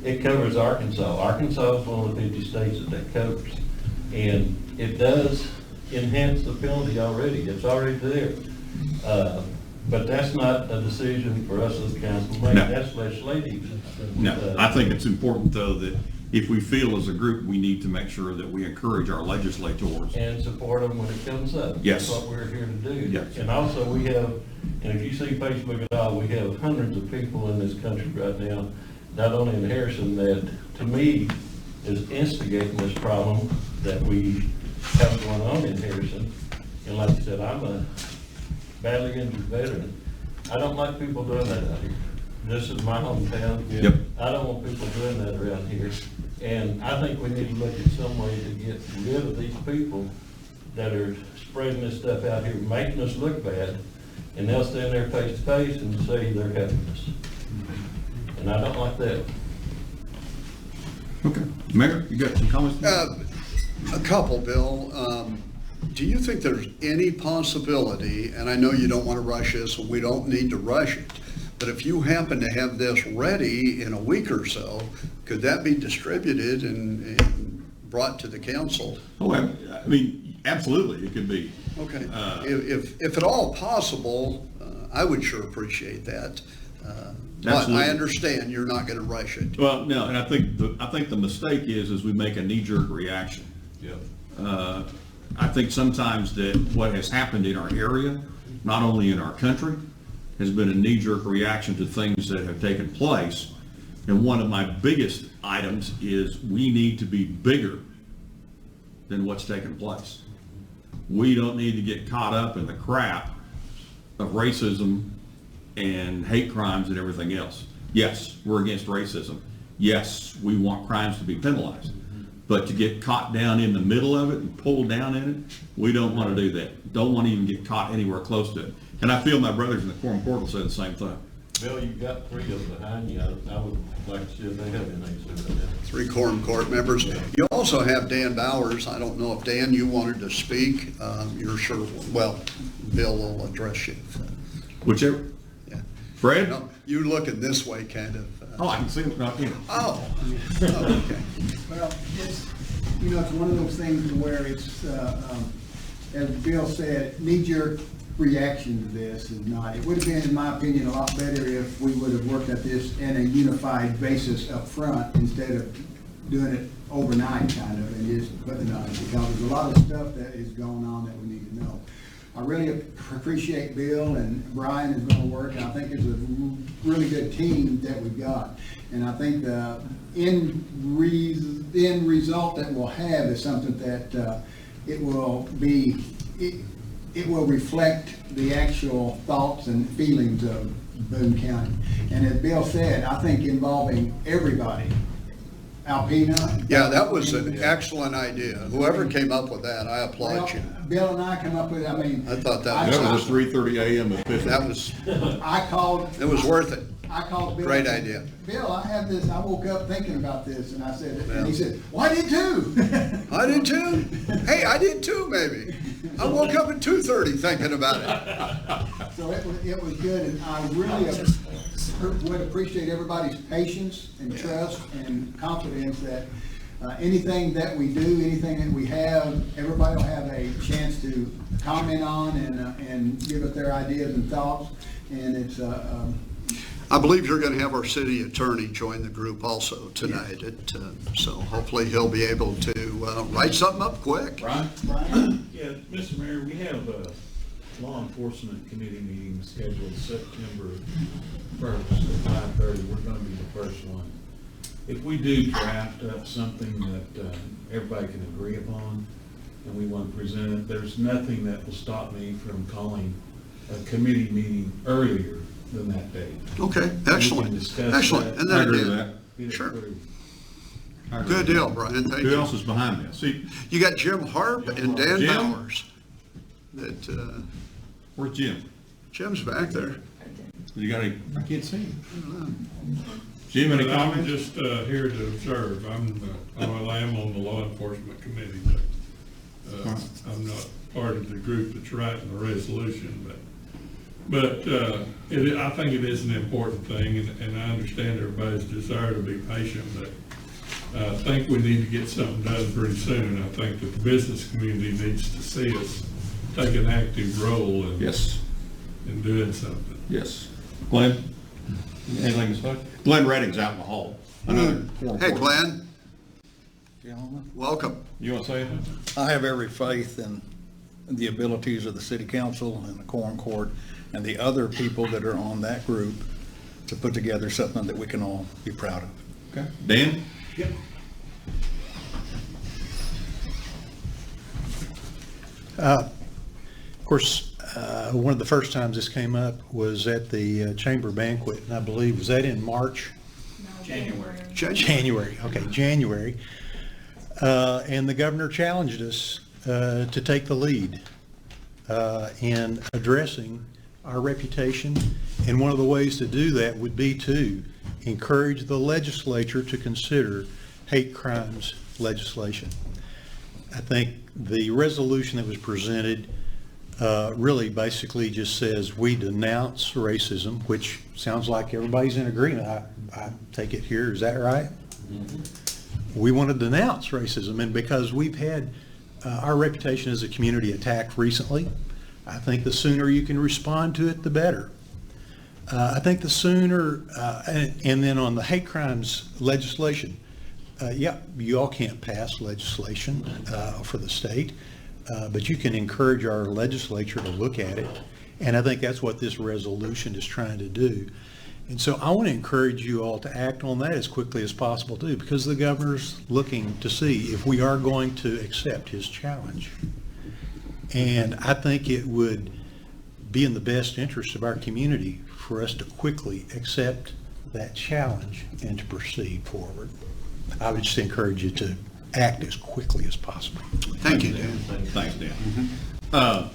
It covers Arkansas. Arkansas is one of the 50 states that covers, and it does enhance the penalty already. It's already there. But that's not a decision for us as a council to make. No. That's legislative. No, I think it's important, though, that if we feel as a group, we need to make sure that we encourage our legislators. And support them when it comes up. Yes. That's what we're here to do. Yes. And also we have, and if you see Facebook at all, we have hundreds of people in this country right now, not only in Harrison, that to me is instigating this problem that we have going on in Harrison. And like I said, I'm a badly injured veteran. I don't like people doing that out here. This is my hometown. Yep. I don't want people doing that around here. And I think we need to look at some way to get rid of these people that are spreading this stuff out here, making us look bad, and they'll stand there face to face and say they're helping us. And I don't like that. Okay. Mayor, you got some comments? A couple, Bill. Do you think there's any possibility, and I know you don't want to rush this, and we don't need to rush it, but if you happen to have this ready in a week or so, could that be distributed and brought to the council? Oh, I mean, absolutely, it could be. Okay. If at all possible, I would sure appreciate that. But I understand you're not going to rush it. Well, no, and I think the mistake is we make a knee-jerk reaction. Yeah. I think sometimes that what has happened in our area, not only in our country, has been a knee-jerk reaction to things that have taken place. And one of my biggest items is we need to be bigger than what's taken place. We don't need to get caught up in the crap of racism and hate crimes and everything else. Yes, we're against racism. Yes, we want crimes to be penalized. But to get caught down in the middle of it and pulled down in it, we don't want to do that. Don't want to even get caught anywhere close to it. And I feel my brothers in the Quorum Court will say the same thing. Bill, you've got 3 of them behind you. I would like to see if they have anything to do with that. 3 Quorum Court members. You also have Dan Bowers. I don't know if, Dan, you wanted to speak. You're sure, well, Bill will address you. Whichever. Yeah. Fred? No, you looking this way, kind of. Oh, I can see him right here. Oh, okay. Well, it's one of those things where it's, as Bill said, knee-jerk reaction to this is not. It would have been, in my opinion, a lot better if we would have worked at this in a unified basis up front instead of doing it overnight kind of and just putting it on, because there's a lot of stuff that is going on that we need to know. I really appreciate Bill and Brian is going to work, and I think it's a really good team that we've got. And I think the end result that we'll have is something that it will reflect the actual thoughts and feelings of Boone County. And as Bill said, I think involving everybody. Alpena. Yeah, that was an excellent idea. Whoever came up with that, I applaud you. Bill and I come up with, I thought that was 3:30 a.m. official. That was, I called. it was worth it. I called Bill. Great idea. Bill, I have this, I woke up thinking about this, and I said, and he said, well, I did too. I did too. Hey, I did too, maybe. I woke up at 2:30 thinking about it. So it was good, and I really would appreciate everybody's patience and trust and confidence that anything that we do, anything that we have, everybody will have a chance to comment on and give us their ideas and thoughts. And it's I believe you're going to have our city attorney join the group also tonight. So hopefully he'll be able to write something up quick. Brian? Yeah, Mr. Mayor, we have a law enforcement committee meeting scheduled September 1st at 5:30. We're going to be the first one. If we do draft up something that everybody can agree upon and we want to present it, there's nothing that will stop me from calling a committee meeting earlier than that date. Okay, excellent. Excellent. And I then agree again, with that. sure. Good deal, Brian. Thank you. Who else is behind me? See, You got Jim Harp and Dan Jim? Bowers. where's Jim? Jim's back there. You got any? I can't see him. Jim, any I'm comments? just here to observe. Well, I am on the law enforcement committee, but I'm not part of the group that's writing the resolution. But I think it is an important thing, and I understand everybody's desire to be patient, but I think we need to get something done pretty soon. I think that the business community needs to see us take an active role in doing something. Yes. Glenn? Anything to say? Glenn Redding's out in the hall. Hey, Glenn. Welcome. You want to say anything? I have every faith in the abilities of the city council and the quorum court and the other people that are on that group to put together something that we can all be proud of. Okay. Dan? Yep. Of course, one of the first times this came up was at the chamber banquet, and I believe, was that in March? January. January, okay, January. And the governor challenged us to take the lead in addressing our reputation. And one of the ways to do that would be to encourage the legislature to consider hate crimes legislation. I think the resolution that was presented really basically just says we denounce racism, which sounds like everybody's in agreement. I take it here, is that right? Mm-hmm. We want to denounce racism, and because we've had our reputation as a community attacked recently, I think the sooner you can respond to it, the better. I think the sooner, and then on the hate crimes legislation, yeah, you all can't pass legislation for the state, but you can encourage our legislature to look at it, and I think that's what this resolution is trying to do. And so I want to encourage you all to act on that as quickly as possible too, because the governor's looking to see if we are going to accept his challenge. And I think it would be in the best interest of our community for us to quickly accept that challenge and to proceed forward. I would just encourage you to act as quickly as possible. Thank you, Dan. Thanks, Dan. Mm-hmm.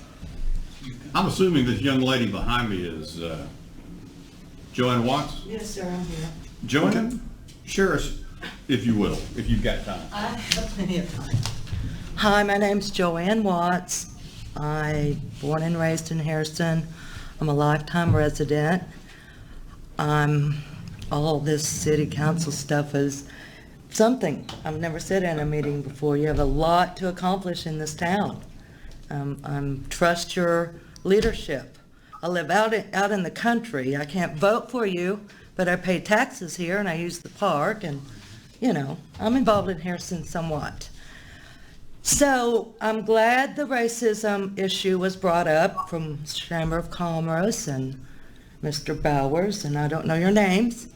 I'm assuming this young lady behind me is Joanne Watts? Yes, sir, I'm here. Joanne, share us, if you will, if you've got time. I have plenty of time. Hi, my name's Joanne Watts. I'm born and raised in Harrison. I'm a lifetime resident. All this city council stuff is something I've never said in a meeting before. You have a lot to accomplish in this town. Trust your leadership. I live out in the country. I can't vote for you, but I pay taxes here and I use the park, and, you know, I'm involved in Harrison somewhat. So I'm glad the racism issue was brought up from Chamber of Commerce and Mr. Bowers, and I don't know your names.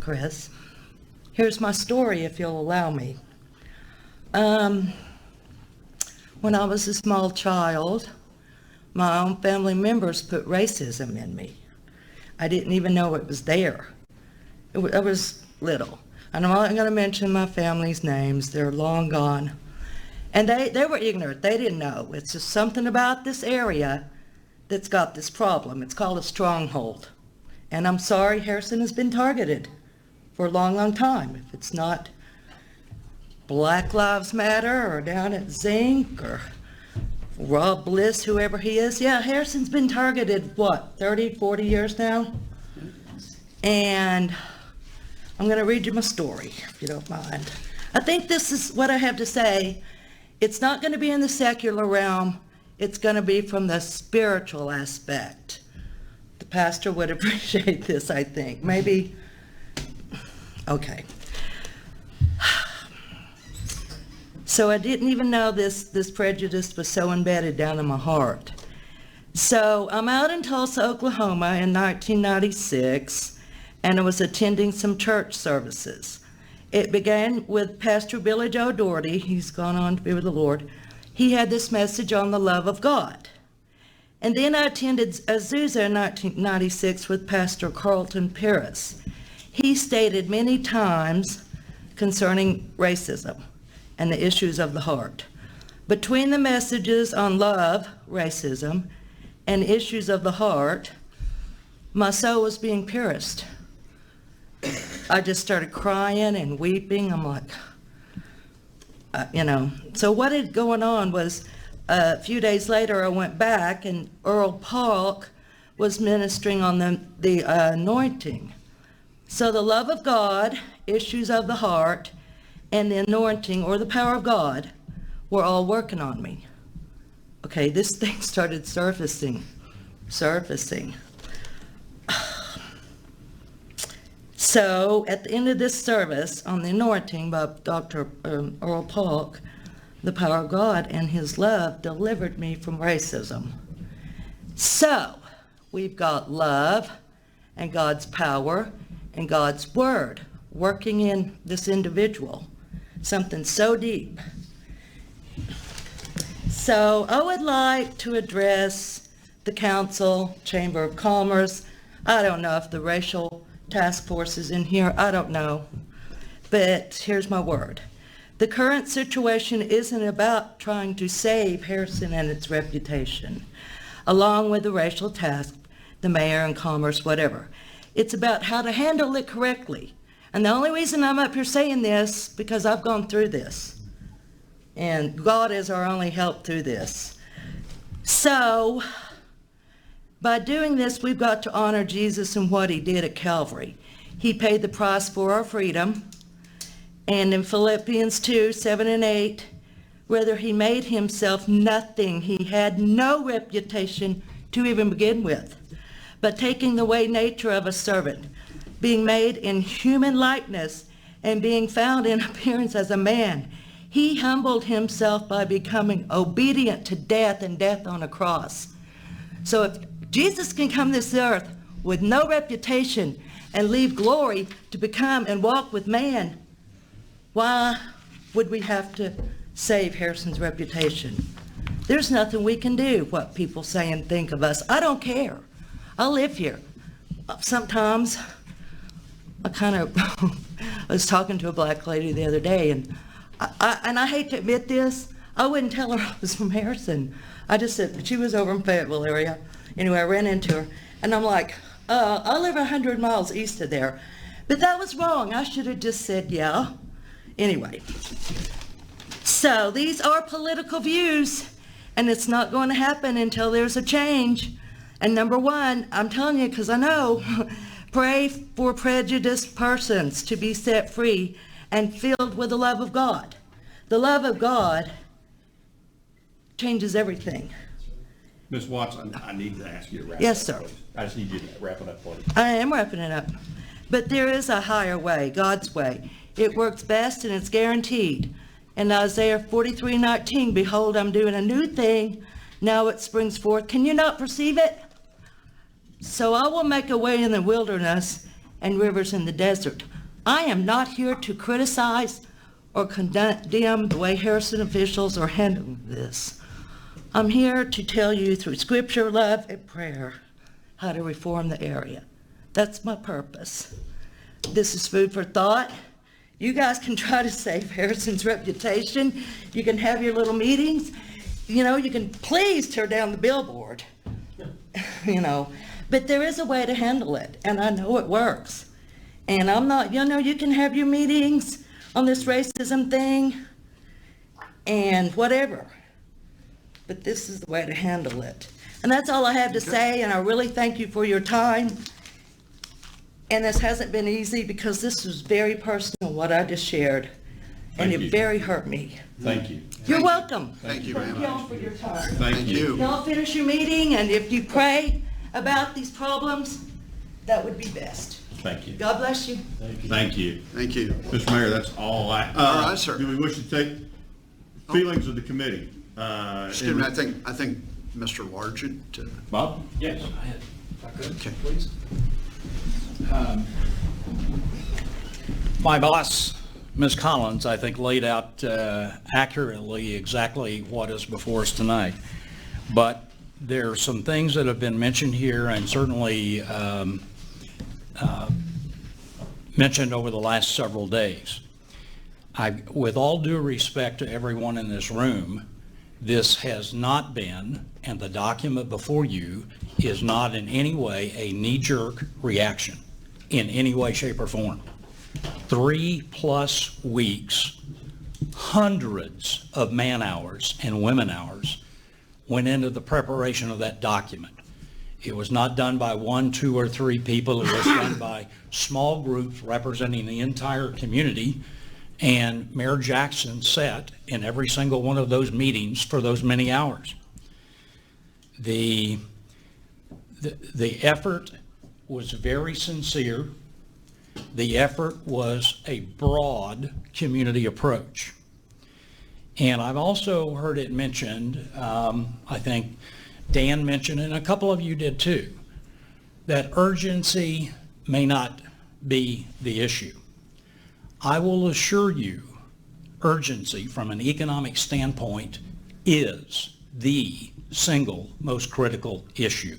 Chris, here's my story if you'll allow me. When I was a small child, my own family members put racism in me. I didn't even know it was there. I was little. And I'm not going to mention my family's names. They're long gone. And they were ignorant. They didn't know. It's just something about this area that's got this problem. It's called a stronghold. And I'm sorry, Harrison has been targeted for a long, long time. If it's not Black Lives Matter or down at Zinc or Rob Bliss, whoever he is. Yeah, Harrison's been targeted, what, 30, 40 years now? And I'm going to read you my story, if you don't mind. I think this is what I have to say. It's not going to be in the secular realm. It's going to be from the spiritual aspect. The pastor would appreciate this, I think. Maybe, okay. So I didn't even know this prejudice was so embedded down in my heart. So I'm out in Tulsa, Oklahoma in 1996, and I was attending some church services. It began with Pastor Billy Joe Doherty. He's gone on to be with the Lord. He had this message on the love of God. And then I attended Azusa in 1996 with Pastor Carlton Paris. He stated many times concerning racism and the issues of the heart. Between the messages on love, racism, and issues of the heart, my soul was being pierced. I just started crying and weeping. I'm like, you know. So what had going on was a few days later I went back and Earl Park was ministering on the anointing. So the love of God, issues of the heart, and the anointing or the power of God were all working on me. Okay, this thing started surfacing. So at the end of this service on the anointing by Dr. Earl Polk, the power of God and his love delivered me from racism. So we've got love and God's power and God's word working in this individual. Something so deep. So I would like to address the council, Chamber of Commerce. I don't know if the racial task force is in here. I don't know. But here's my word. The current situation isn't about trying to save Harrison and its reputation, along with the racial task, the mayor and commerce, whatever. It's about how to handle it correctly. And the only reason I'm up here saying this, because I've gone through this. And God is our only help through this. So, by doing this, we've got to honor Jesus and what he did at Calvary. He paid the price for our freedom. And in Philippians 2, 7 and 8, whether he made himself nothing, he had no reputation to even begin with, but taking the way nature of a servant, being made in human likeness and being found in appearance as a man, he humbled himself by becoming obedient to death and death on a cross. So if Jesus can come this earth with no reputation and leave glory to become and walk with man, why would we have to save Harrison's reputation? There's nothing we can do, what people say and think of us. I don't care. I live here. Sometimes I was talking to a black lady the other day, and I hate to admit this, I wouldn't tell her I was from Harrison. I just said, she was over in Fayetteville area. Anyway, I ran into her, and I'm like, I live 100 miles east of there. But that was wrong. I should have just said, yeah. Anyway, so these are political views, and it's not going to happen until there's a change. And number one, I'm telling you because I know, pray for prejudiced persons to be set free and filled with the love of God. The love of God changes everything. Ms. Watts, I need to ask you to wrap it up. Yes, sir. Please. I just need you to wrap it up, please. I am wrapping it up. But there is a higher way, God's way. It works best and it's guaranteed. In Isaiah 43:19, behold, I'm doing a new thing. Now it springs forth. Can you not perceive it? So I will make a way in the wilderness and rivers in the desert. I am not here to criticize or condemn the way Harrison officials are handling this. I'm here to tell you through scripture, love, and prayer how to reform the area. That's my purpose. This is food for thought. You guys can try to save Harrison's reputation. You can have your little meetings. You know, you can please tear down the billboard. You know, but there is a way to handle it, and I know it works. And I'm not, you know, you can have your meetings on this racism thing and whatever. But this is the way to handle it. And that's all I have to say, and I really thank you for your time. And this hasn't been easy because this was very personal, what I just shared. And Thank it you. very hurt me. Thank you. You're welcome. Thank you, Thank ma'am. y'all for your time. Thank you. Y'all finish your meeting, and if you pray about these problems, that would be best. Thank you. God bless you. Thank you. Thank you. Mr. Mayor, that's all I. All right, sir. Do we wish to take feelings of the committee? Excuse me, I think Mr. Largent. Bob? Yes, I had, if I could, Okay. please. My boss, Ms. Collins, I think laid out accurately exactly what is before us tonight. But there are some things that have been mentioned here and certainly mentioned over the last several days. With all due respect to everyone in this room, this has not been, and the document before you is not in any way a knee-jerk reaction in any way, shape, or form. 3+ weeks, hundreds of man hours and women hours went into the preparation of that document. It was not done by 1, 2, or 3 people. It was done by small groups representing the entire community. And Mayor Jackson sat in every single one of those meetings for those many hours. The effort was very sincere. The effort was a broad community approach. And I've also heard it mentioned, I think Dan mentioned, and a couple of you did too, that urgency may not be the issue. I will assure you, urgency from an economic standpoint is the single most critical issue.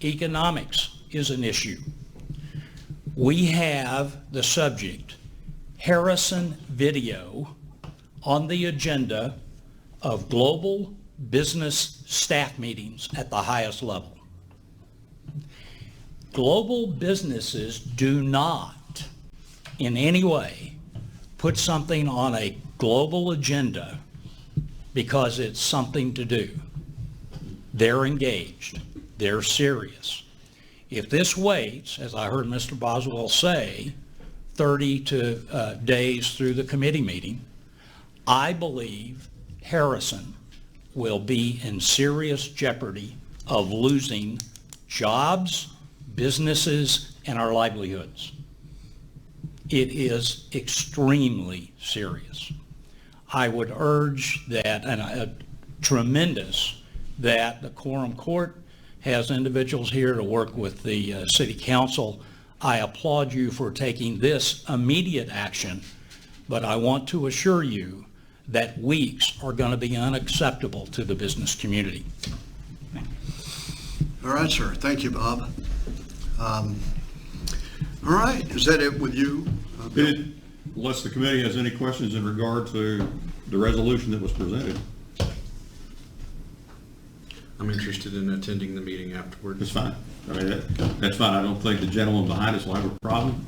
Economics is an issue. We have the subject, Harrison Video, on the agenda of global business staff meetings at the highest level. Global businesses do not in any way put something on a global agenda because it's something to do. They're engaged. They're serious. If this waits, as I heard Mr. Boswell say, 30 days through the committee meeting, I believe Harrison will be in serious jeopardy of losing jobs, businesses, and our livelihoods. It is extremely serious. I would urge that, and tremendous that the Quorum Court has individuals here to work with the City Council. I applaud you for taking this immediate action, but I want to assure you that weeks are going to be unacceptable to the business community. All right, sir. Thank you, Bob. All right, is that it with you? Unless the committee has any questions in regard to the resolution that was presented. I'm interested in attending the meeting afterwards. That's fine. I mean, that's fine. I don't think the gentleman behind us will have a problem.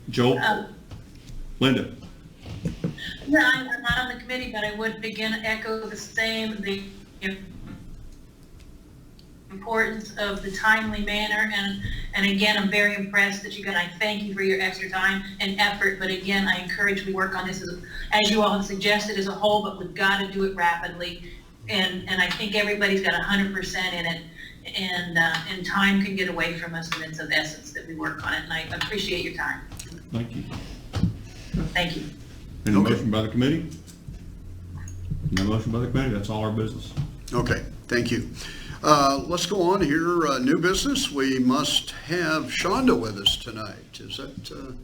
Joel? Linda? No, I'm not on the committee, but I would begin to echo the same, importance of the timely manner, and again, I'm very impressed that I thank you for your extra time and effort, but again, I encourage we work on this as you all have suggested as a whole, but we've got to do it rapidly, and I think everybody's got 100% in it, and time can get away from us, and it's of essence that we work on it, and I appreciate your time. Thank you. Thank you. Any motion by the committee? No motion by the committee, that's all our business. Okay, thank you. Let's go on here. New business, we must have Shonda with us tonight. Is that,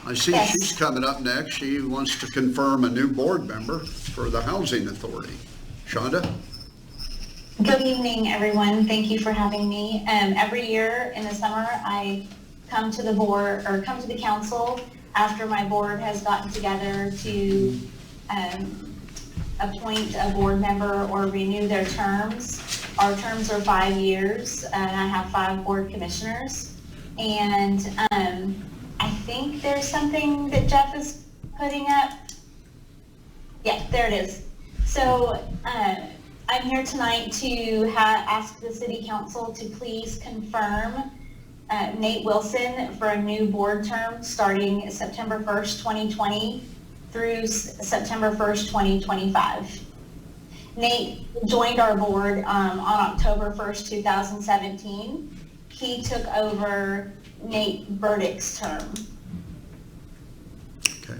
I see Yes. she's coming up next. She wants to confirm a new board member for the Housing Authority. Shonda? Good evening, everyone. Thank you for having me. Every year in the summer, I come to the board, or come to the council after my board has gotten together to appoint a board member or renew their terms. Our terms are 5 years, and I have 5 board commissioners. And I think there's something that Jeff is putting up. Yeah, there it is. So I'm here tonight to ask the city council to please confirm Nate Wilson for a new board term starting September 1st, 2020 through September 1st, 2025. Nate joined our board on October 1st, 2017. He took over Nate Burdick's term. Okay.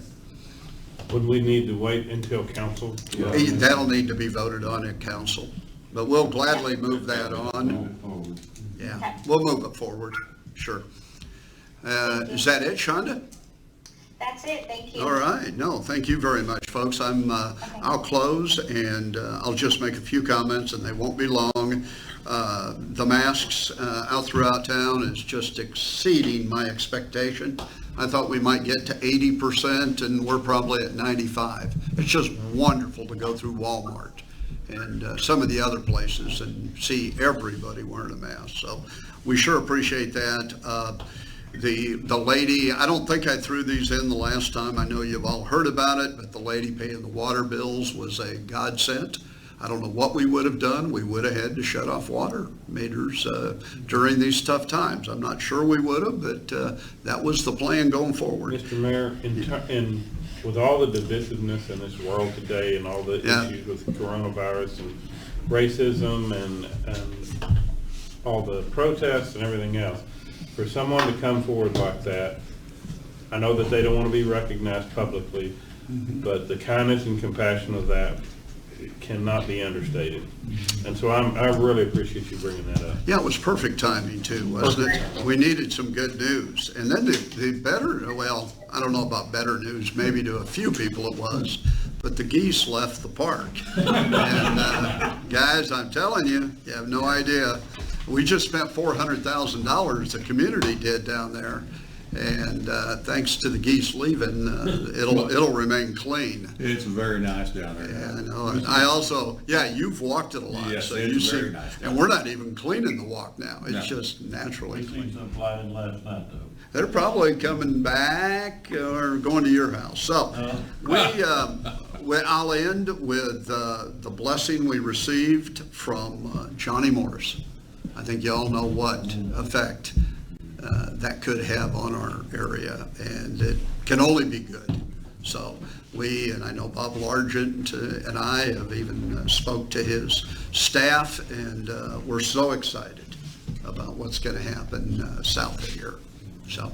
Would we need to wait until council? That'll need to be voted on at council, but we'll gladly move that on. Yeah, we'll move it forward, sure. Is that it, Shonda? That's it, thank you. All right, no, thank you very much, folks. I'll close, and I'll just make a few comments, and they won't be long. The masks out throughout town is just exceeding my expectation. I thought we might get to 80%, and we're probably at 95. It's just wonderful to go through Walmart and some of the other places and see everybody wearing a mask. So we sure appreciate that. The lady, I don't think I threw these in the last time. I know you've all heard about it, but the lady paying the water bills was a godsend. I don't know what we would have done. We would have had to shut off water meters during these tough times. I'm not sure we would have, but that was the plan going forward. Mr. Mayor, with all the divisiveness in this world today and all the issues with coronavirus and racism and all the protests and everything else, for someone to come forward like that, I know that they don't want to be recognized publicly, but the kindness and compassion of that cannot be understated. And so I really appreciate you bringing that up. Yeah, it was perfect timing too, wasn't it? We needed some good news. And then the better, well, I don't know about better news, maybe to a few people it was, but the geese left the park. And guys, I'm telling you, you have no idea. We just spent $400,000, the community did down there. And thanks to the geese leaving, it'll remain clean. It's very nice down there. Yeah, I know. And I also, you've walked it a lot. Yes, so it's you very see, nice. and we're not even cleaning the walk now. It's No. just naturally We seen clean. some fly in last night though. They're probably coming back or going to your house. So I'll end with the blessing we received from Johnny Morris. I think you all know what effect that could have on our area, and it can only be good. So and I know Bob Largent and I have even spoke to his staff, and we're so excited about what's going to happen south of here. So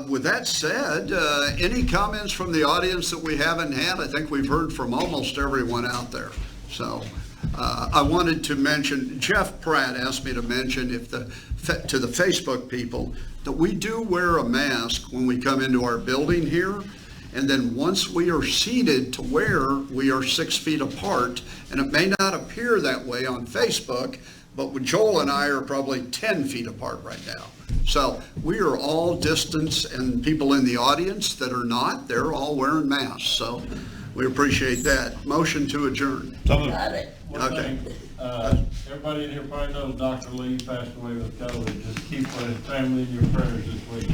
with that said, any comments from the audience that we haven't had? I think we've heard from almost everyone out there. So I wanted to mention, Jeff Pratt asked me to mention to the Facebook people that we do wear a mask when we come into our building here. And then once we are seated to where we are 6 feet apart, and it may not appear that way on Facebook, but Joel and I are probably 10 feet apart right now. So we are all distance, and people in the audience that are not, they're all wearing masks. So we appreciate that. Motion to adjourn. Got it. One Okay. thing, everybody in here probably knows Dr. Lee passed away with COVID. Just keep his family in your prayers this week.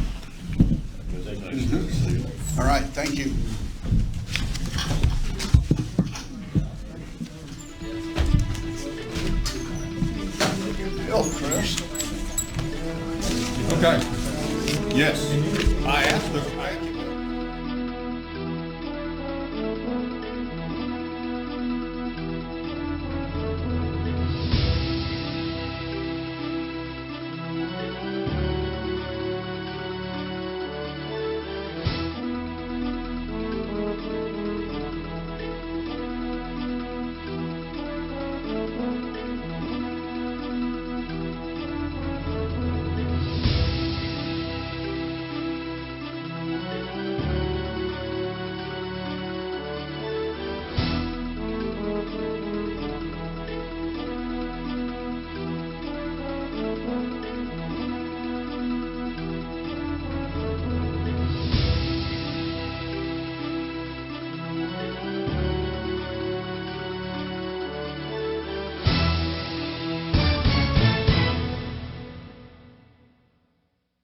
All right, thank you. Okay. Yes. I asked